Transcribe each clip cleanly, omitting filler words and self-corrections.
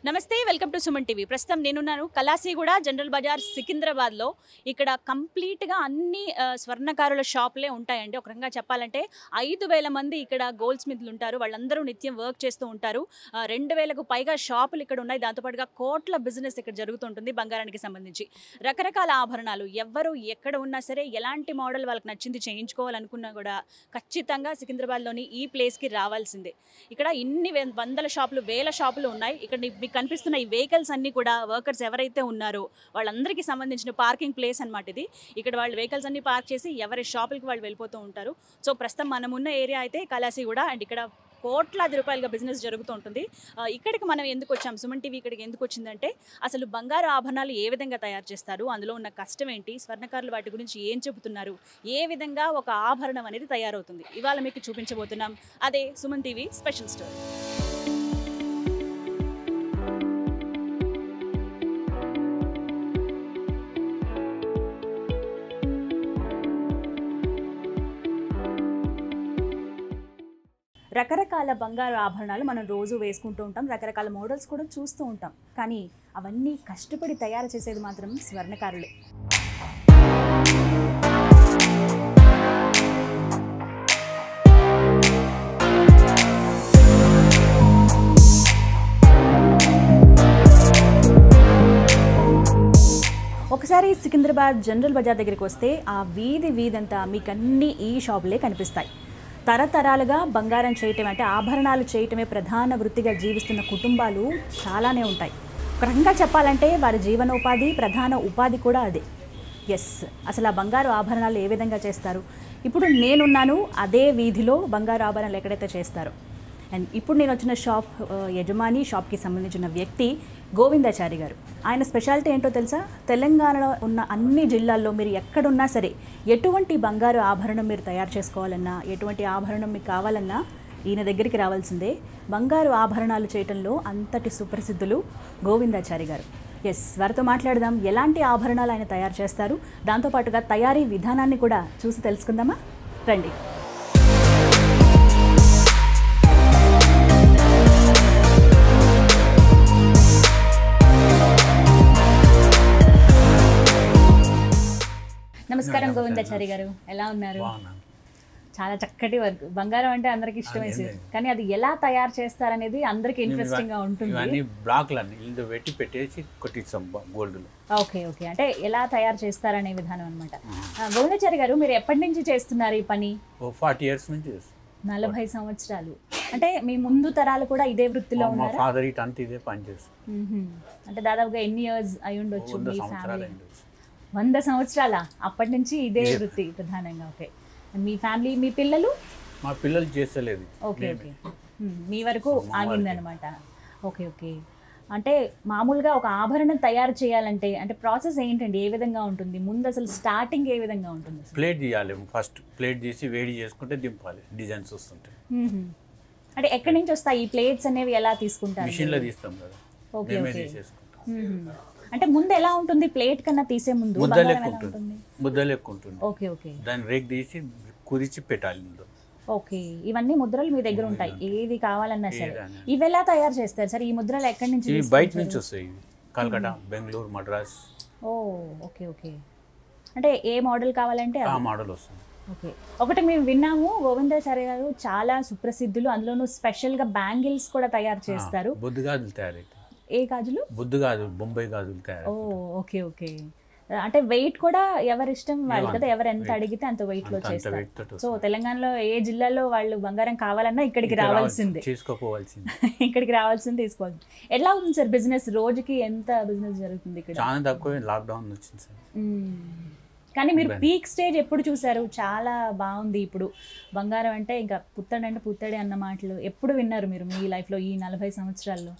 నమస్తే welcome to Suman TV. ప్రస్తుతం నేనున్నాను కలాసీగూడ జనరల్ బజార్ సికింద్రాబాద్లో. ఇక్కడ కంప్లీట్గా అన్ని స్వర్ణకారుల షాపులే ఉంటాయండి. ఒక రకంగా చెప్పాలంటే 5,000 మంది ఇక్కడ గోల్డ్ స్మిత్లు ఉంటారు. వాళ్ళందరూ నిత్యం వర్క్ చేస్తూ ఉంటారు. 2,000కు పైగా షాపులు ఇక్కడ ఉన్నాయి. దాంతోపాటుగా కోట్ల బిజినెస్ ఇక్కడ జరుగుతుంటుంది బంగారానికి సంబంధించి. రకరకాల ఆభరణాలు ఎవరు ఎక్కడ ఉన్నా సరే ఎలాంటి మోడల్ వాళ్ళకి నచ్చింది చేయించుకోవాలనుకున్నా కూడా ఖచ్చితంగా సికింద్రాబాద్లోని ఈ ప్లేస్కి రావాల్సిందే. ఇక్కడ ఇన్ని వందల షాపులు, వేల షాపులు ఉన్నాయి. ఇక్కడ మీకు కనిపిస్తున్న ఈ వెహికల్స్ అన్నీ కూడా వర్కర్స్ ఎవరైతే ఉన్నారో వాళ్ళందరికీ సంబంధించిన పార్కింగ్ ప్లేస్ అనమాట ఇది. ఇక్కడ వాళ్ళు వెహికల్స్ అన్ని పార్క్ చేసి ఎవరి షాపులకి వాళ్ళు వెళ్ళిపోతూ ఉంటారు. సో ప్రస్తుతం మనం ఉన్న ఏరియా అయితే కలాసీగూడ. అండ్ ఇక్కడ కోట్లాది రూపాయలుగా బిజినెస్ జరుగుతూ ఉంటుంది. ఇక్కడికి మనం ఎందుకు వచ్చాం, సుమన్ టీవీ ఇక్కడికి ఎందుకు వచ్చిందంటే అసలు బంగారు ఆభరణాలు ఏ విధంగా తయారు చేస్తారు, అందులో ఉన్న కష్టం ఏంటి, స్వర్ణకారులు వాటి గురించి ఏం చెబుతున్నారు, ఏ విధంగా ఒక ఆభరణం అనేది తయారవుతుంది, ఇవాళ మీకు చూపించబోతున్నాం. అదే సుమన్ టీవీ స్పెషల్ స్టోరీ. రకరకాల బంగారు ఆభరణాలు మనం రోజు వేసుకుంటూ ఉంటాం, రకరకాల మోడల్స్ కూడా చూస్తూ ఉంటాం. కానీ అవన్నీ కష్టపడి తయారు చేసేది మాత్రం స్వర్ణకారులే. ఒకసారి సికింద్రాబాద్ జనరల్ బజార్ దగ్గరికి వస్తే ఆ వీధంతా మీకు అన్ని ఈ షాపులే కనిపిస్తాయి. తరతరాలుగా బంగారం చేయటం అంటే ఆభరణాలు చేయటమే ప్రధాన వృత్తిగా జీవిస్తున్న కుటుంబాలు చాలానే ఉంటాయి. ఒక రకంగా చెప్పాలంటే వారి జీవనోపాధి, ప్రధాన ఉపాధి కూడా అదే. అసలు ఆ బంగారు ఆభరణాలు ఏ విధంగా చేస్తారు? ఇప్పుడు నేనున్నాను అదే వీధిలో బంగారు ఆభరణాలు ఎక్కడైతే చేస్తారో. అండ్ ఇప్పుడు నేను వచ్చిన షాప్ యజమాని, షాప్కి సంబంధించిన వ్యక్తి గోవిందాచారి గారు. ఆయన స్పెషాలిటీ ఏంటో తెలుసా? తెలంగాణలో ఉన్న అన్ని జిల్లాల్లో మీరు ఎక్కడున్నా సరే ఎటువంటి బంగారు ఆభరణం మీరు తయారు చేసుకోవాలన్నా, ఎటువంటి ఆభరణం మీకు కావాలన్నా ఈయన దగ్గరికి రావాల్సిందే. బంగారు ఆభరణాలు చేయటంలో అంతటి సుప్రసిద్ధులు గోవిందాచారి గారు. వారితో మాట్లాడదాం. ఎలాంటి ఆభరణాలు ఆయన తయారు చేస్తారు, దాంతోపాటుగా తయారీ విధానాన్ని కూడా చూసి తెలుసుకుందామా? రండి. నమస్కారం గోవిందాచారి గారు, ఎలా ఉన్నారు? చాలా చక్కటి వర్క్. బంగారం అంటే అందరికి ఇష్టమే, కానీ అది ఎలా తయారు చేస్తారనేది అందరికి ఇంట్రెస్టింగ్ గా ఉంటుంది. ఓకే, అంటే ఎలా తయారు చేస్తారనే విధానం అనమాట. గోవిందాచారి గారు, మీరు ఎప్పటి నుంచి చేస్తున్నారు ఈ పని? 40 years నుంచి. 40 సంవత్సరాలు. అంటే మీ ముందు తరాలు కూడా ఇదే వృత్తిలో ఉన్నారు? ఫాదర్ ఇటంతా ఇదే పని చేస్తారు. అంటే దాదాపుగా ఎన్ని ఇయర్స్ అయి ఉండొచ్చు మీ ఫ్యామిలీ? 100 సంవత్సరాల అప్పటి నుంచి ఇదే వృత్తి ప్రధానంగా. ఓకే, మీ ఫ్యామిలీ, మీ పిల్లలు? మా పిల్లలు చేస్తలేదు. ఓకే, మీ వరకు ఆగిందనమాట. ఓకే, అంటే మామూలుగా ఒక ఆభరణం తయారు చేయాలంటే అంటే ప్రాసెస్ ఏంటండి, ఏ విధంగా ఉంటుంది? ముందు అసలు స్టార్టింగ్ ఏ విధంగా ఉంటుంది? ప్లేట్ తీయాలి. ఫస్ట్ ప్లేట్ తీసి వేడి చేసుకుంటే దింపాలి, డిజైన్స్ వస్తుంటాయి. అంటే ఎక్కడి నుంచి వస్తాయి ఈ ప్లేట్స్ అనేవి? ఎలా తీసుకుంటారు? మిషన్లో తీస్తాం కదా. ఓకే, అంటే ముందు ఎలా ఉంటుంది? ప్లేట్ కన్నా తీసే ముందు ముద్ద లెక్క ఉంటుంది. ఓకే, దాన్ని రేక్ తీసి కుదిచి పెట్టాలి ముందు. ఓకే, ఇవన్నీ ముద్రలు మీ దగ్గర ఉంటాయి, ఏది కావాలన్నా సరే. ఇవి ఎలా తయారు చేస్తారు సార్? ఈ ముద్రలు ఎక్కడి నుంచి? బయట నుంచి వస్తాయి, కల్కటా, బెంగళూరు, మద్రాస్. ఓకే, అంటే ఏ మోడల్ కావాలంటే ఆ మోడల్ వస్తుంది. ఓకే, ఒకటి మేము విన్నాము, గోవిందాచారి గారు చాలా సుప్రసిద్ధులు, అందులోనూ స్పెషల్గా బ్యాంగిల్స్ కూడా తయారు చేస్తారు. బుద్ధ గాజులు తయారైతే. ఏ గాజులు? బుద్ధ గాజులు, బొంబాయి గాజులు తయారు. ఓకే, అంటే వెయిట్ కూడా ఎవరి ఇష్టం వాళ్ళు కదా, ఎవరు ఎంత అడిగితే అంత వెయిట్ లో చేస్తారు. సో తెలంగాణలో ఏ జిల్లాలో వాళ్ళు బంగారం కావాలన్నా ఇక్కడికి రావాల్సిందే, ఇక్కడికి రావాల్సింది, తీసుకోవాలి. ఎట్లా ఉంది సార్ బిజినెస్? రోజుకి ఎంత బిజినెస్ జరుగుతుంది ఇక్కడ? చాలా తక్కువ, లాక్డౌన్ వచ్చింది సార్. కానీ మీరు పీక్ స్టేజ్ ఎప్పుడు చూసారు? చాలా బాగుంది ఇప్పుడు బంగారం అంటే, ఇంకా పుత్తడి అంటే పుత్తడి అన్న మాటలు ఎప్పుడు విన్నారు మీరు మీ లైఫ్లో ఈ 40 సంవత్సరాల్లో?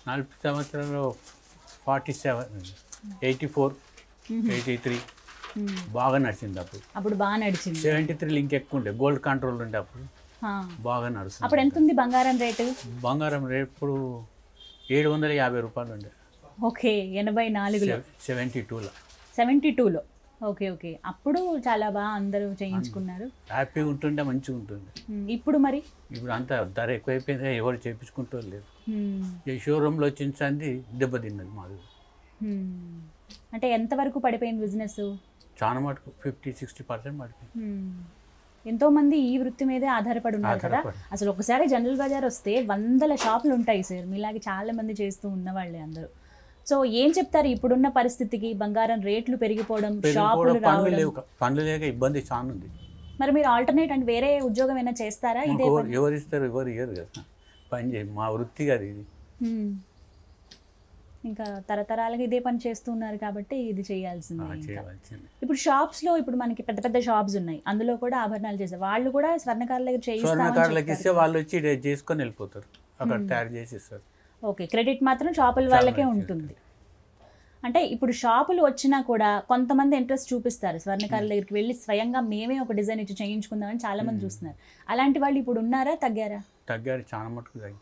40 సంవత్సరాల్లో 47, 84, 83 బాగా నడిచింది. అప్పుడు బాగా నడిచింది. 73 ఇంకెక్కువ ఉండే, గోల్డ్ కంట్రోల్ ఉండే అప్పుడు బాగా నడుస్తుంది. అప్పుడు ఎంత ఉంది బంగారం రేటు? బంగారం రేటు ఇప్పుడు 750 రూపాయలు ఉండే. ఓకే, 84లో. 72లో. Okay okay. అప్పుడు చాలా బాగా అందరూ చేయించుకున్నారు. హ్యాపీగా ఉంటుండే, మంచిగా ఉంటుంది. ఇప్పుడు మరి ఇప్పుడు అంతా ధర ఎక్కువైపోయింది, ఎవరు చేయించుకుంటూ లేదు. మ్మ్. ఈ షోరూంలో వచ్చిన సంది దెబ్బతిన్నది మాది. మ్మ్. అంటే ఎంతవరకు పడిపోయింది బిజినెస్? చాలా మటుకు 50-60% పడిపోయింది. ఎంతో మంది ఈ వృత్తి మీదే ఆధారపడి ఉన్నారు కదా. అసలు ఒకసారి జనరల్ బజార్ వస్తే వందల షాపులు ఉంటాయి సార్, మీలాగే చాలా మంది చేస్తూ ఉన్నవాళ్ళే అందరూ. సో ఏం చెప్తారు ఇప్పుడున్న పరిస్థితికి? బంగారం రేట్లు పెరిగిపోవడం, షాపులు రావడం, పనులు లేక ఇబ్బంది చాలా ఉంది. మరి మీరు ఆల్టర్నేట్ అంటే వేరే ఉద్యోగం ఏమైనా చేస్తారా? ఇదే ఎవరు ఇస్తారు, ఎవరు ఇయ్యరు కదా. పని చేయి, మా వృత్తి కదా ఇది. ఇంకా తరతరాలుగా ఇదే పని చేస్తున్నారు కాబట్టి ఇది చేయాల్సిందే. చేయవలసింది. ఇప్పుడు షాప్స్ లో ఇప్పుడు మనకి పెద్ద పెద్ద షాప్స్ ఉన్నాయి, అందులో కూడా ఆభరణాలు చేస్తారు. వాళ్ళు కూడా స్వర్ణకారుల దగ్గర స్వర్ణకారులకు ఇస్తే వాళ్ళు వచ్చి చేసుకొని వెళ్ళిపోతారు, అక్కడ తయారు చేసి ఇస్తారు. ఓకే, క్రెడిట్ మాత్రం షాపుల వాళ్ళకే ఉంటుంది. అంటే ఇప్పుడు షాపులు వచ్చినా కూడా కొంతమంది ఇంట్రెస్ట్ చూపిస్తారు, స్వర్ణకారుల దగ్గరికి వెళ్ళి స్వయంగా మేమే ఒక డిజైన్ ఇచ్చి చేయించుకుందామని చాలా మంది చూస్తున్నారు. అలాంటి వాళ్ళు ఇప్పుడు ఉన్నారా, తగ్గారా? తగ్గారు, చాలా మటుకు తగ్గారు.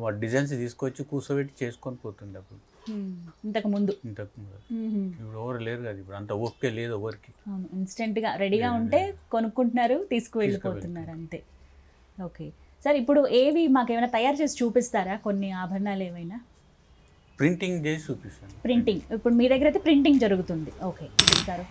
వాడు డిజైన్స్ తీసుకొచ్చి కూర్చోబెట్టి చేసుకొని పోతుండే అప్పుడు, ఇంతకు ముందు. ఇప్పుడు ఎవరు లేరు కదా, ఇప్పుడు అంత ఓపిక లేదు ఎవరికి. అవును, ఇన్స్టెంట్ గా రెడీగా ఉంటే కొనుక్కుంటున్నారు, తీసుకువెళ్ళిపోతున్నారు అంతే. ఓకే సార్, ఇప్పుడు ఏవి మాకేమైనా తయారు చేసి చూపిస్తారా? కొన్ని ఆభరణాలు ఏమైనా ప్రింటింగ్ చేసి చూపిస్తాను. ప్రింటింగ్ ఇప్పుడు మీ దగ్గర అయితే ప్రింటింగ్ జరుగుతుంది. ఓకే చూపిస్తారు.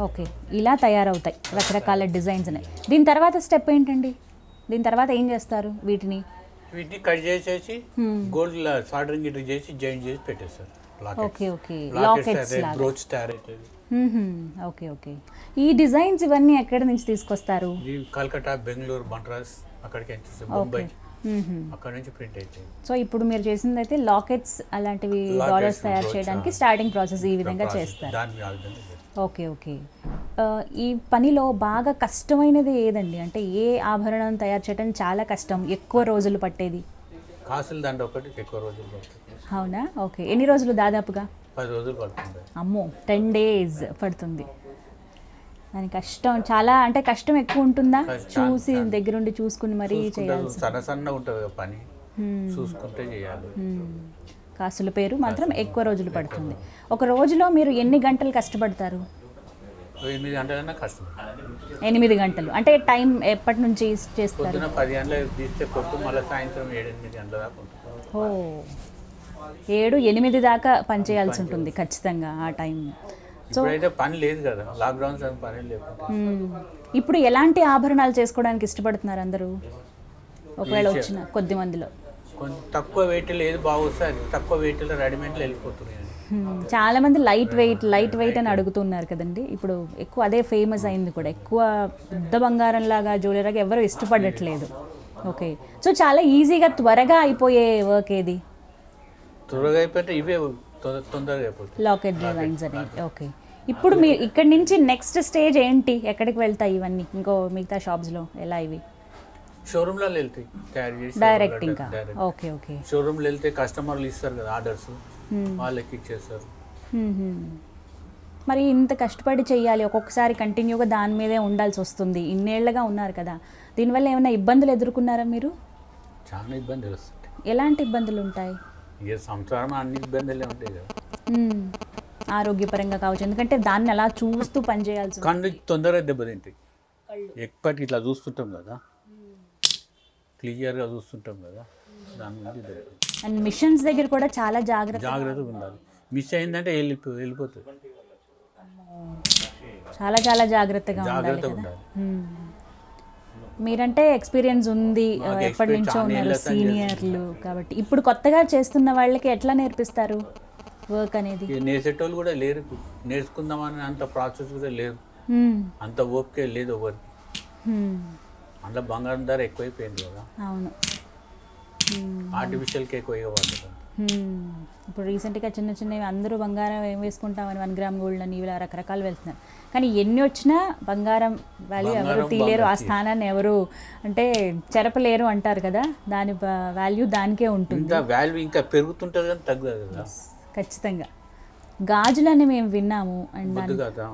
ఓకే, ఇలా తయారవుతాయి రకరకాల డిజైన్స్ అనేవి. దీని తర్వాత స్టెప్ ఏంటండి? దీని తర్వాత ఏం చేస్తారు? వీటిని కట్ చేసేసి గోల్డ్ సాల్డరింగ్ ఇటు చేసి జాయింట్ చేసి పెట్టేస్తారు. ఓకే ఓకే, లాకెట్స్ లాగా. బ్రోచ్ తయారు అవుతుంది. Okay okay. ఈ డిజైన్స్ ఇవన్నీ ఎక్కడి నుంచి తీసుకొస్తారు? కల్కట్టా, బెంగళూరు, బనారస్, అక్కడికి ముంబై, అక్కడ నుంచి ప్రింట్ అవుతాయి. సో ఇప్పుడు మీరు చేసింది అయితే లాకెట్స్ అలాంటివి డాలర్స్ తయారు చేయడానికి స్టార్టింగ్ ప్రాసెస్ ఈ విధంగా చేస్తారు. Okay okay. ఈ పనిలో బాగా కష్టమైనది ఏదండి? అంటే ఏ ఆభరణం తయారు చేయడం చాలా కష్టం, ఎక్కువ రోజులు పట్టేది? కాసుల దండ ఒకటి ఎక్కువ రోజులు పడుతుంది. అవునా? ఓకే, ఎన్ని రోజులు దాదాపుగా? 10 రోజులు పడుతుంది. అమ్మో, 10 days పడుతుంది. దాని కష్టం చాలా, అంటే కష్టం ఎక్కువ ఉంటుందా? చూసి దగ్గరుండి చూసుకుని మరీ చేయాలి. సన్న ఉంటుంది పని, చూసుకుంటే చేయాలి. కాసుల పేరు మాత్రం ఎక్కువ రోజులు పడుతుంది. ఒక రోజులో మీరు ఎన్ని గంటలు కష్టపడతారు? 8 గంటలైనా కష్టం. 8 గంటలు అంటే టైం ఎప్పటి నుంచి చేస్తారు? 10 గంటలకు తీస్తే కొట్టు, మళ్ళీ సాయంత్రం 7-8 గంటల దాకా ఉంటుంది. ఓ, 7-8 దాకా పని చేయాల్సి ఉంటుంది ఖచ్చితంగా ఆ టైం. సో అయితే పని లేదు కదా, లాక్డౌన్ పని లేదు. ఇప్పుడు ఎలాంటి ఆభరణాలు చేసుకోవడానికి ఇష్టపడుతున్నారు అందరూ? ఒకవేళ వచ్చిన కొద్ది మందిలో కొంచెం తక్కువ వెయిట్లో ఏది బాగొస్తుంది, తక్కువ వెయిట్లో రెడీమేడ్లో వెళ్ళిపోతున్నాయి. చాలా మంది లైట్ వెయిట్ అని అడుగుతున్నారు కదండి. ఇప్పుడు ఎక్కువ అదే ఫేమస్ అయింది కూడా. ఎక్కువ పెద్ద బంగారం లాగా జ్యువెలరీగా ఎవరు ఇష్టపడట్లేదు. ఓకే, సో చాలా ఈజీగా త్వరగా అయిపోయే వర్క్ ఏది? త్వరగా అయిపోతే ఇవే తొందరగా అయిపోతాయి, లాకెట్ డిజైన్స్ అనేవి. ఓకే, ఇప్పుడు మీరు ఇక్కడ నుంచి నెక్స్ట్ స్టేజ్ ఏంటి? ఎక్కడికి వెళ్తాయి ఇవన్నీ? ఇంకో మిగతా షాప్స్లో ఎలా ఇవి? షోరూమ్లో వెళ్తాయి తయారు చేసి డైరెక్ట్ ఇంకా. ఓకే ఓకే, షోరూమ్లో వెళ్తే కస్టమర్లు ఇస్తారు కదా ఆర్డర్స్, వాళ్ళకి ఇచ్చేస్తారు. మరి ఇంత కష్టపడి చెయ్యాలి, ఒక్కొక్కసారి కంటిన్యూగా దాని మీదే ఉండాల్సి వస్తుంది. ఇన్నేళ్లుగా ఉన్నారు కదా, దీనివల్ల ఏమైనా ఇబ్బందులు ఎదుర్కొన్నారా మీరు? చాలా ఇబ్బందులు వస్తాయి. ఎలాంటి ఇబ్బందులు ఉంటాయి? ఇక సంసారం అన్ని ఇబ్బందులే ఉంటాయి కదా. ఆరోగ్యపరంగా కావచ్చు, ఎందుకంటే దాన్ని అలా చూస్తూ పనిచేయాల్సి. కళ్ళు తొందరగా దెబ్బతింటాయి, ఎప్పటికి ఇట్లా చూస్తుంటాం కదా, క్లియర్గా చూస్తుంటాం కదా, దాని గురించి దెబ్బతింటాయి. అండ్ మిషన్స్ దగ్గర కూడా చాలా జాగ్రత్తగా ఉండాలి. మిస్ అయిందంటే వెళ్ళిపోతుంది. చాలా చాలా జాగ్రత్తగా ఉండాలి. మీరంటే ఎక్స్పీరియన్స్ ఉంది, ఎప్పటి నుంచో ఉన్నారు, సీనియర్లు కాబట్టి. ఇప్పుడు కొత్తగా చేస్తున్న వాళ్ళకి ఎట్లా నేర్పిస్తారు? వర్క్ అనేది? ఇక నేర్చేటోళ్ళు కూడా లేరు ఇప్పుడు. నేర్చుకుందామని అంత ప్రాసెస్ కూడా లేదు, అంత ఓపిక లేదు ఎవరికి. అందులో బంగారం ధర ఎక్కువైపోయింది కదా, అవును. ఆర్టిఫిషియల్కి ఎక్కువ పడుతుంది. ఇప్పుడు రీసెంట్గా చిన్న చిన్నవి అందరూ బంగారం ఏం వేసుకుంటామని 1 గ్రామ్ గోల్డ్ అని ఇలా రకరకాలు వెళ్తున్నారు. కానీ ఎన్ని వచ్చినా బంగారం వాల్యూ ఎవరు తీయలేరు, ఆ స్థానాన్ని ఎవరు అంటే చెరపలేరు అంటారు కదా, దాని వాల్యూ దానికే ఉంటుంది. ఇంకా వాల్యూ ఇంకా పెరుగుతుంటుంది కానీ తగ్గదు కదా. ఖచ్చితంగా. గాజులని మేము విన్నాము అండ్ వద్దు కదా,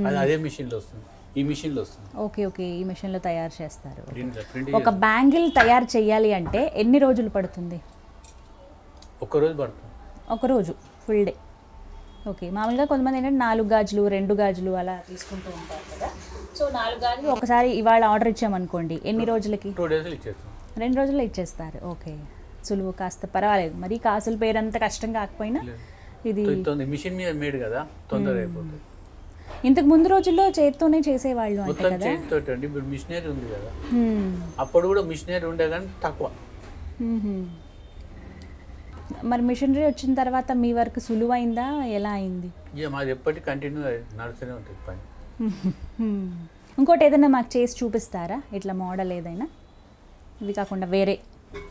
అది అదే మిషన్లో వస్తుంది, ఈ మిషన్లో వస్తుంది. ఓకే ఓకే, ఈ మిషన్లో తయారు చేస్తారు. ప్రింట్ ఒక బ్యాంగిల్ తయారు చేయాలి అంటే ఎన్ని రోజులు పడుతుంది? ఒక్కరోజు పడుతుంది. ఒక రోజు ఫుల్ డే. ఓకే, మామూలుగా కొంతమంది ఏంటంటే 4 గాజులు 2 గాజులు అలా తీసుకుంటూ ఉంటారు కదా. సో 4 గాజులు ఒకసారి ఇవాళ ఆర్డర్ ఇచ్చామనుకోండి, ఎన్ని రోజులకి? 2 డేస్లో ఇచ్చేస్తాం. 2 రోజుల్లో ఇచ్చేస్తారు. ఓకే, సులువు, కాస్త పర్వాలేదు. మరి కాసుల పేరంత కష్టం కాకపోయినా ఇది మిషన్ మీద మేడ్ కదా, తొందరగా అయిపోతుంది. ఇంతకు ముందు రోజుల్లో చేతితోనే చేసేవాళ్ళు అంటే మొత్తం కదా. చేతితో అండి, ఇప్పుడు మిషనరీ ఉంది కదా. అప్పుడు కూడా మిషనరీ ఉండే కానీ తక్కువ. మరి మిషనరీ వచ్చిన తర్వాత మీ వర్క్ సులువైందా, ఎలా అయింది? ఇక మాది ఎప్పటికీ కంటిన్యూ నడుస్తూనే ఉంటుంది పని. ఇంకోటి ఏదైనా మాకు చేసి చూపిస్తారా, ఇట్లా మోడల్ ఏదైనా? ఇవి కాకుండా వేరే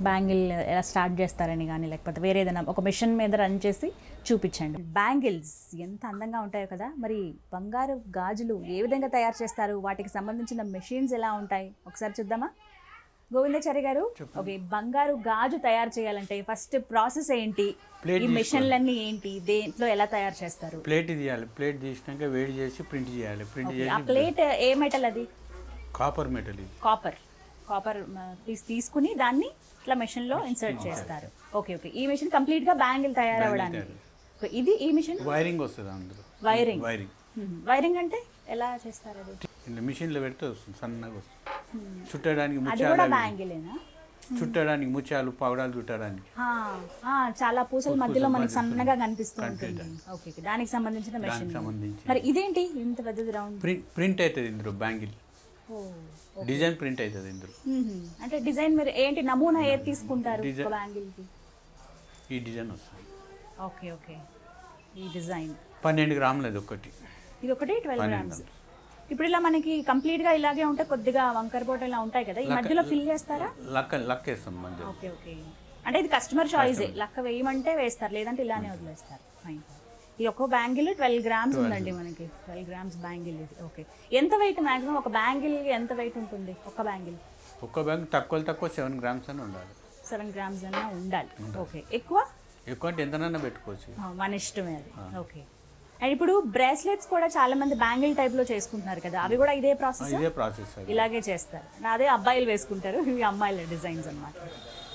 బ్యాంగిల్ ఎలా స్టార్ట్ చేస్తారని కానీ, లేకపోతే వేరే ఏదైనా ఒక మిషన్ మీద రన్ చేసి చూపించండి. బ్యాంగిల్స్ ఎంత అందంగా ఉంటాయో కదా. మరి బంగారు గాజులు ఏ విధంగా తయారు చేస్తారు, వాటికి సంబంధించిన మెషిన్స్ ఎలా ఉంటాయి ఒకసారి చూద్దామా? గోవిందాచారి గారు, ఓకే, బంగారు గాజు తయారు చేయాలంటే ఫస్ట్ ప్రాసెస్ ఏంటి, ఈ మెషిన్లన్నీ ఏంటి, దేంట్లో ఎలా తయారు చేస్తారు? ప్లేట్ తీయాలి, ప్లేట్ తీసినాక వేడి చేసి ప్రింట్ చేయాలి. ప్రింట్ చేసి ఆ ప్లేట్ ఏ మెటల్ అది? Copper metal. ఇది కాపర్ తీసుకుని దాన్ని ఇట్లా మెషిన్లో ఇన్సర్ట్ చేస్తారు. ఓకే ఓకే, ఈ మెషిన్ కంప్లీట్గా బ్యాంగిల్ తయారవ్వడానికి. ఇది ఈ మిషన్ వైరింగ్ వస్తుంది అందులో. వైరింగ్ వైరింగ్ అంటే ఎలా చేస్తారు అది? మిషన్లో పెడితే వస్తుంది, సన్నగా వస్తుంది. చుట్టడానికి అది కూడా బ్యాంగిలేనా? చుట్టడానికి ముత్యాలు, పగడాలు చుట్టడానికి చాలా పూసల మధ్యలో మనకి సన్నగా కనిపిస్తూ ఉంటుంది. ఓకే, దానికి సంబంధించిన మెషిన్. మరి ఇదేంటి ఇంత పెద్దది రౌండ్? ప్రింట్ అవుతుంది ఇందులో బ్యాంగిల్, డిజైన్ ప్రింట్ అవుతుంది ఇందులో. అంటే డిజైన్ మీరు ఏంటి నమూనా ఏది తీసుకుంటారు బ్యాంగిల్కి? ఈ డిజైన్ వస్తుంది. ఓకే ఓకే, ఈ డిజైన్ 12 గ్రాములు అది ఒకటి. ఇది ఒకటి 12 గ్రామ్స్. ఇప్పుడు ఇలా మనకి కంప్లీట్ గా ఇలాగే ఉంటే కొద్దిగా వంకర పోట ఇలా ఉంటాయి కదా, ఈ మధ్యలో ఫిల్ చేస్తారా? లక్క వేస్తాం మధ్యలో. ఓకే ఓకే, అంటే ఇది కస్టమర్ చాయిస్, లక్క వేయమంటే వేస్తారు, లేదంటే ఇలానే వదిలేస్తారు. ఫైన్. ఈ ఒక్కో బ్యాంగిల్ 12 గ్రామ్స్ ఉందండి మనకి, 12 గ్రామ్స్ బ్యాంగిల్ ఇది. ఓకే, ఎంత వెయిట్ మాక్సిమం ఒక బ్యాంగిల్ ఎంత వెయిట్ ఉంటుంది? ఒక బ్యాంగిల్ తక్కువ 7 గ్రామ్స్ అని ఉండాలి. 7 గ్రామ్స్ అన్నా ఉండాలి. ఓకే, ఎక్కువ అంటే ఎంతనన్నా పెట్టుకోవచ్చు, మన ఇష్టమే అది. ఓకే, అండ్ ఇప్పుడు బ్రేస్లెట్స్ కూడా చాలా మంది బ్యాంగిల్ టైప్ లో చేసుకుంటున్నారు కదా, అవి కూడా ఇదే ప్రాసెస్? ఇలాగే చేస్తారు. అదే అబ్బాయిలు వేసుకుంటారు, ఇవి అమ్మాయిల డిజైన్స్ అన్నమాట.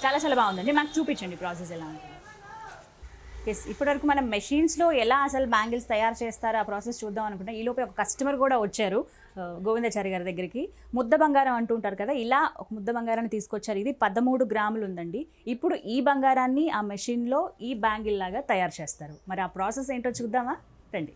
చాలా చాలా బాగుందండి, మాకు చూపించండి ప్రాసెస్ ఎలా ఉంటుంది. ఎస్, ఇప్పటివరకు మనం మెషిన్స్లో ఎలా అసలు బ్యాంగిల్స్ తయారు చేస్తారో ఆ ప్రాసెస్ చూద్దాం అనుకుంటా. ఈలోపు ఒక కస్టమర్ కూడా వచ్చారు గోవిందాచారి గారి దగ్గరికి. ముద్ద బంగారం అంటూ ఉంటారు కదా, ఇలా ఒక ముద్ద బంగారాన్ని తీసుకొచ్చారు. ఇది 13 గ్రాములు ఉందండి. ఇప్పుడు ఈ బంగారాన్ని ఆ మెషిన్లో ఈ బ్యాంగిల్ లాగా తయారు చేస్తారు. మరి ఆ ప్రాసెస్ ఏంటో చూద్దామా, రండి.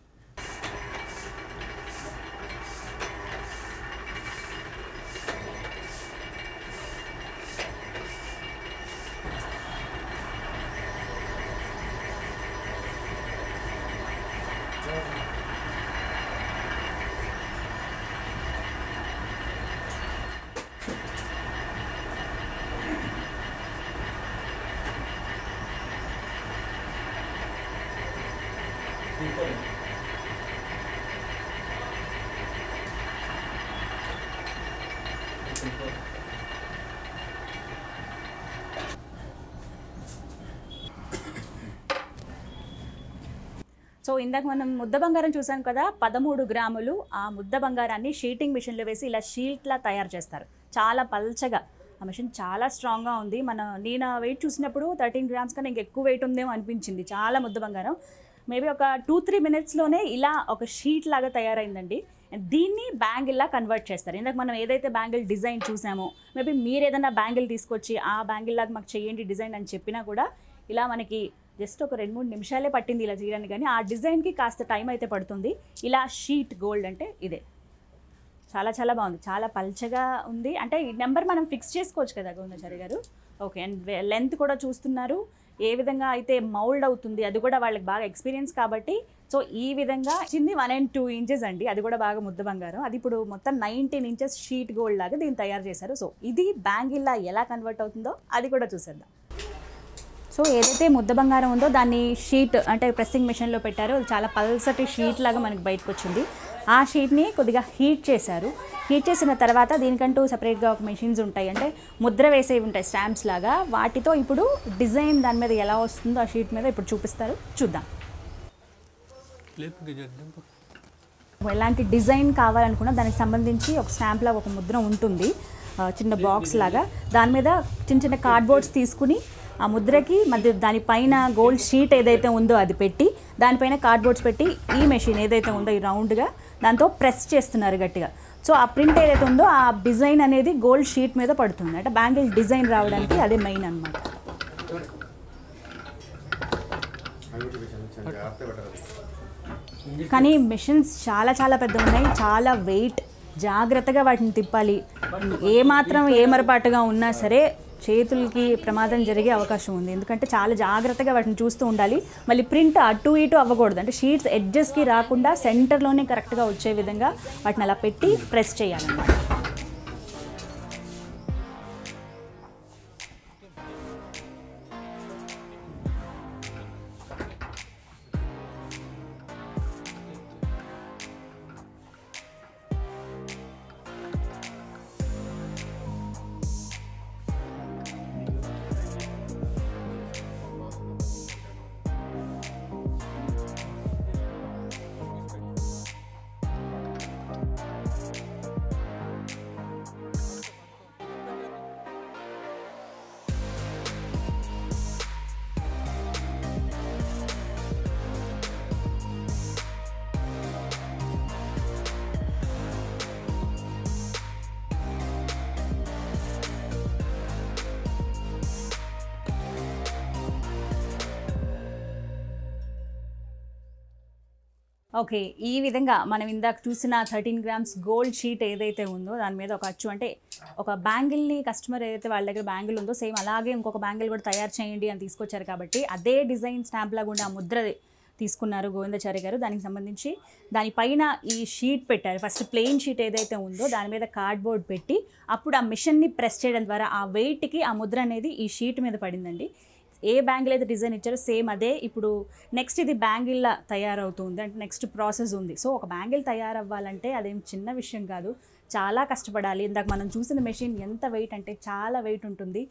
సో ఇందాక మనం ముద్ద బంగారం చూసాం కదా, 13 గ్రాములు. ఆ ముద్ద బంగారాన్ని షీటింగ్ మిషన్లో వేసి ఇలా షీట్లా తయారు చేస్తారు, చాలా పల్చగా. ఆ మిషన్ చాలా స్ట్రాంగ్గా ఉంది. నేను వెయిట్ చూసినప్పుడు 13 గ్రామ్స్ కన్నా ఇంక ఎక్కువ వెయిట్ ఉందేమో అనిపించింది. చాలా ముద్ద బంగారం. మేబీ ఒక 2-3 మినిట్స్లోనే ఇలా ఒక షీట్ లాగా తయారైందండి. దీన్ని బ్యాంగిల్లా కన్వర్ట్ చేస్తారు. ఇందాక మనం ఏదైతే బ్యాంగిల్ డిజైన్ చూసామో, మేబీ మీరు ఏదైనా బ్యాంగిల్ తీసుకొచ్చి ఆ బ్యాంగిల్ లాగా మాకు చేయండి డిజైన్ అని చెప్పినా కూడా ఇలా మనకి జస్ట్ ఒక 2-3 నిమిషాలే పట్టింది ఇలా చేయడానికి. కానీ ఆ డిజైన్కి కాస్త టైం అయితే పడుతుంది. ఇలా షీట్ గోల్డ్ అంటే ఇదే. చాలా చాలా బాగుంది, చాలా పల్చగా ఉంది. అంటే ఈ నెంబర్ మనం ఫిక్స్ చేసుకోవచ్చు కదా గోవిందాచారి గారు. ఓకే, అండ్ లెంత్ కూడా చూస్తున్నారు. ఏ విధంగా అయితే మౌల్డ్ అవుతుంది అది కూడా వాళ్ళకి బాగా ఎక్స్పీరియన్స్ కాబట్టి సో ఈ విధంగా చిన్ని 1 and 2 ఇంచెస్ అండి, అది కూడా బాగా ముద్ద బంగారం. అది ఇప్పుడు మొత్తం 19 ఇంచెస్ షీట్ గోల్డ్ లాగా దీన్ని తయారు చేశారు. సో ఇది బ్యాంగిల్లా ఎలా కన్వర్ట్ అవుతుందో అది కూడా చూసేద్దాం. సో ఏదైతే ముద్ద బంగారం ఉందో దాన్ని షీట్ అంటే ప్రెస్సింగ్ మెషిన్లో పెట్టారో అది చాలా పల్సటి షీట్ లాగా మనకి బయటకు వచ్చింది. ఆ షీట్ని కొద్దిగా హీట్ చేశారు. హీట్ చేసిన తర్వాత దీనికంటూ సపరేట్గా ఒక మెషిన్స్ ఉంటాయి, అంటే ముద్ర వేసేవి ఉంటాయి స్టాంప్స్ లాగా. వాటితో ఇప్పుడు డిజైన్ దాని మీద ఎలా వస్తుందో ఆ షీట్ మీద ఇప్పుడు చూపిస్తారు, చూద్దాం. ఎలాంటి డిజైన్ కావాలనుకున్నా దానికి సంబంధించి ఒక స్టాంప్ లాగా ఒక ముద్ర ఉంటుంది, చిన్న బాక్స్ లాగా. దాని మీద చిన్న చిన్న కార్డ్బోర్డ్స్ తీసుకుని ఆ ముద్రకి మధ్య దానిపైన గోల్డ్ షీట్ ఏదైతే ఉందో అది పెట్టి దానిపైన కార్డ్బోర్డ్స్ పెట్టి ఈ మెషిన్ ఏదైతే ఉందో ఈ రౌండ్గా దాంతో ప్రెస్ చేస్తున్నారు గట్టిగా. సో ఆ ప్రింట్ ఏదైతే ఉందో ఆ డిజైన్ అనేది గోల్డ్ షీట్ మీద పడుతుంది, అంటే బ్యాంగిల్ డిజైన్ రావడానికి అదే మెయిన్ అనమాట. కానీ మెషిన్స్ చాలా చాలా పెద్ద ఉన్నాయి, చాలా వెయిట్, జాగ్రత్తగా వాటిని తిప్పాలి. ఏమాత్రం ఏమరపాటుగా ఉన్నా సరే చేతులకి ప్రమాదం జరిగే అవకాశం ఉంది, ఎందుకంటే చాలా జాగ్రత్తగా వాటిని చూస్తూ ఉండాలి. మళ్ళీ ప్రింట్ అటు ఇటు అవ్వకూడదు, అంటే షీట్స్ ఎడ్జెస్కి రాకుండా సెంటర్లోనే కరెక్ట్గా వచ్చే విధంగా వాటిని అలా పెట్టి ప్రెస్ చేయాలన్నమాట. ఓకే, ఈ విధంగా మనం ఇందాక చూసిన 13 గ్రామ్స్ గోల్డ్ షీట్ ఏదైతే ఉందో దాని మీద ఒక అచ్చు, అంటే ఒక బ్యాంగిల్ని కస్టమర్ ఏదైతే వాళ్ళ దగ్గర బ్యాంగిల్ ఉందో సేమ్ అలాగే ఇంకొక బ్యాంగిల్ కూడా తయారు చేయండి అని తీసుకొచ్చారు కాబట్టి అదే డిజైన్ స్టాంప్ లాగా ఉండే ఆ ముద్ర తీసుకున్నారు గోవిందాచారి గారు. దానికి సంబంధించి దానిపైన ఈ షీట్ పెట్టారు. ఫస్ట్ ప్లెయిన్ షీట్ ఏదైతే ఉందో దాని మీద కార్డ్బోర్డ్ పెట్టి అప్పుడు ఆ మిషన్ని ప్రెస్ చేయడం ద్వారా ఆ వెయిట్కి ఆ ముద్ర అనేది ఈ షీట్ మీద పడిందండి. ఏ బ్యాంగిల్ అయితే డిజైన్ ఇచ్చారో సేమ్ అదే ఇప్పుడు నెక్స్ట్ ఇది బ్యాంగిల్లా తయారవుతుంది, అంటే నెక్స్ట్ ప్రాసెస్ ఉంది. సో ఒక బ్యాంగిల్ తయారవ్వాలంటే అదేం చిన్న విషయం కాదు, చాలా కష్టపడాలి. ఇందాక మనం చూసిన మెషిన్ ఎంత వెయిట్ అంటే చాలా వెయిట్ ఉంటుంది,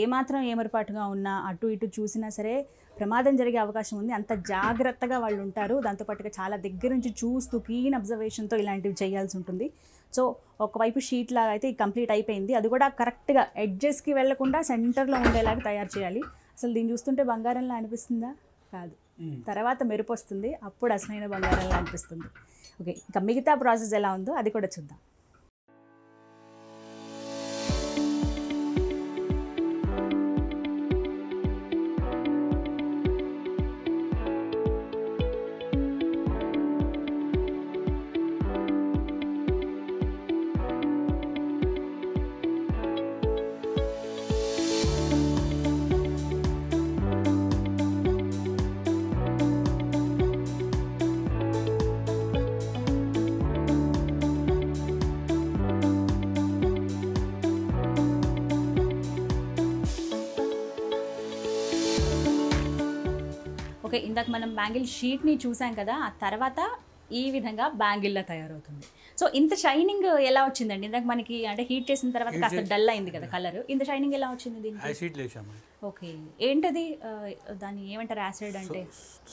ఏమాత్రం ఏమరపాటుగా ఉన్నా అటు ఇటు చూసినా సరే ప్రమాదం జరిగే అవకాశం ఉంది. అంత జాగ్రత్తగా వాళ్ళు ఉంటారు. దాంతోపాటుగా చాలా దగ్గర నుంచి చూస్తూ కీన్ అబ్జర్వేషన్తో ఇలాంటివి చేయాల్సి ఉంటుంది. సో ఒకవైపు షీట్ లాగా అయితే కంప్లీట్ అయిపోయింది, అది కూడా కరెక్ట్గా ఎడ్జెస్కి వెళ్లకుండా సెంటర్లో ఉండేలాగా తయారు చేయాలి. అసలు దీన్ని చూస్తుంటే బంగారంలా అనిపిస్తుందా? కాదు, తర్వాత మెరుపు వస్తుంది, అప్పుడు అసలైన బంగారంలా అనిపిస్తుంది. ఓకే, ఇంకా మిగతా ప్రాసెస్ ఎలా ఉందో అది కూడా చూద్దాం. ఓకే, ఇందాక మనం బ్యాంగిల్ షీట్ని చూసాం కదా, ఆ తర్వాత ఈ విధంగా బ్యాంగిల్లా తయారవుతుంది. సో ఇంత షైనింగ్ ఎలా వచ్చిందండి? ఇందాక మనకి అంటే హీట్ చేసిన తర్వాత కాస్త డల్ అయింది కదా కలర్, ఇంత షైనింగ్ ఎలా వచ్చింది దీనికి? ఓకే, ఏంటది దాన్ని ఏమంటారు? యాసిడ్ అంటే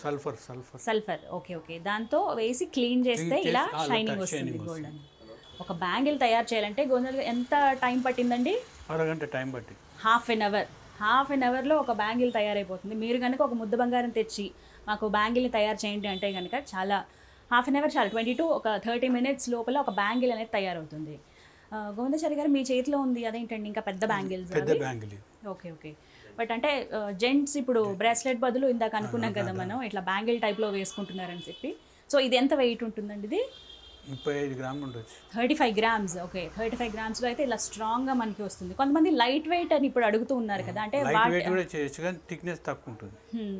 సల్ఫర్. సల్ఫర్. ఓకే ఓకే, దాంతో వేసి క్లీన్ చేస్తే ఇలా షైనింగ్ వస్తుంది గోల్డ్ అని. ఒక బ్యాంగిల్ తయారు చేయాలంటే గోల్డ్ ఎంత టైం పట్టిందండి? అరగంట టైం పట్టి, హాఫ్ అన్ అవర్లో ఒక బ్యాంగిల్ తయారైపోతుంది. మీరు కనుక ఒక ముద్ద బంగారం తెచ్చి మాకు బ్యాంగిల్ని తయారు చేయండి అంటే కనుక చాలా హాఫ్ అన్ అవర్ చాలు, 20 to 30 minutes లోపల ఒక బ్యాంగిల్ అనేది తయారవుతుంది. గోవిందాచారి గారు మీ చేతిలో ఉంది అదేంటండి ఇంకా పెద్ద బ్యాంగిల్స్? ఓకే ఓకే, బట్ అంటే జెంట్స్ ఇప్పుడు బ్రాస్లెట్ బదులు ఇందాక అనుకున్నాం కదా మనం ఇట్లా బ్యాంగిల్ టైప్లో వేసుకుంటున్నారని చెప్పి. సో ఇది ఎంత వెయిట్ ఉంటుందండి? 35 గ్రాములు ఉండొచ్చు. 35 గ్రామ్స్. ఓకే, 35 గ్రామ్స్లో అయితే ఇలా స్ట్రాంగ్గా మనకి వస్తుంది. కొంతమంది లైట్ వెయిట్ అని ఇప్పుడు అడుగుతూ ఉన్నారు కదా, అంటే లైట్ వెయిట్ కూడా చేయొచ్చు కానీ థిక్నెస్ తక్కువ ఉంటుంది.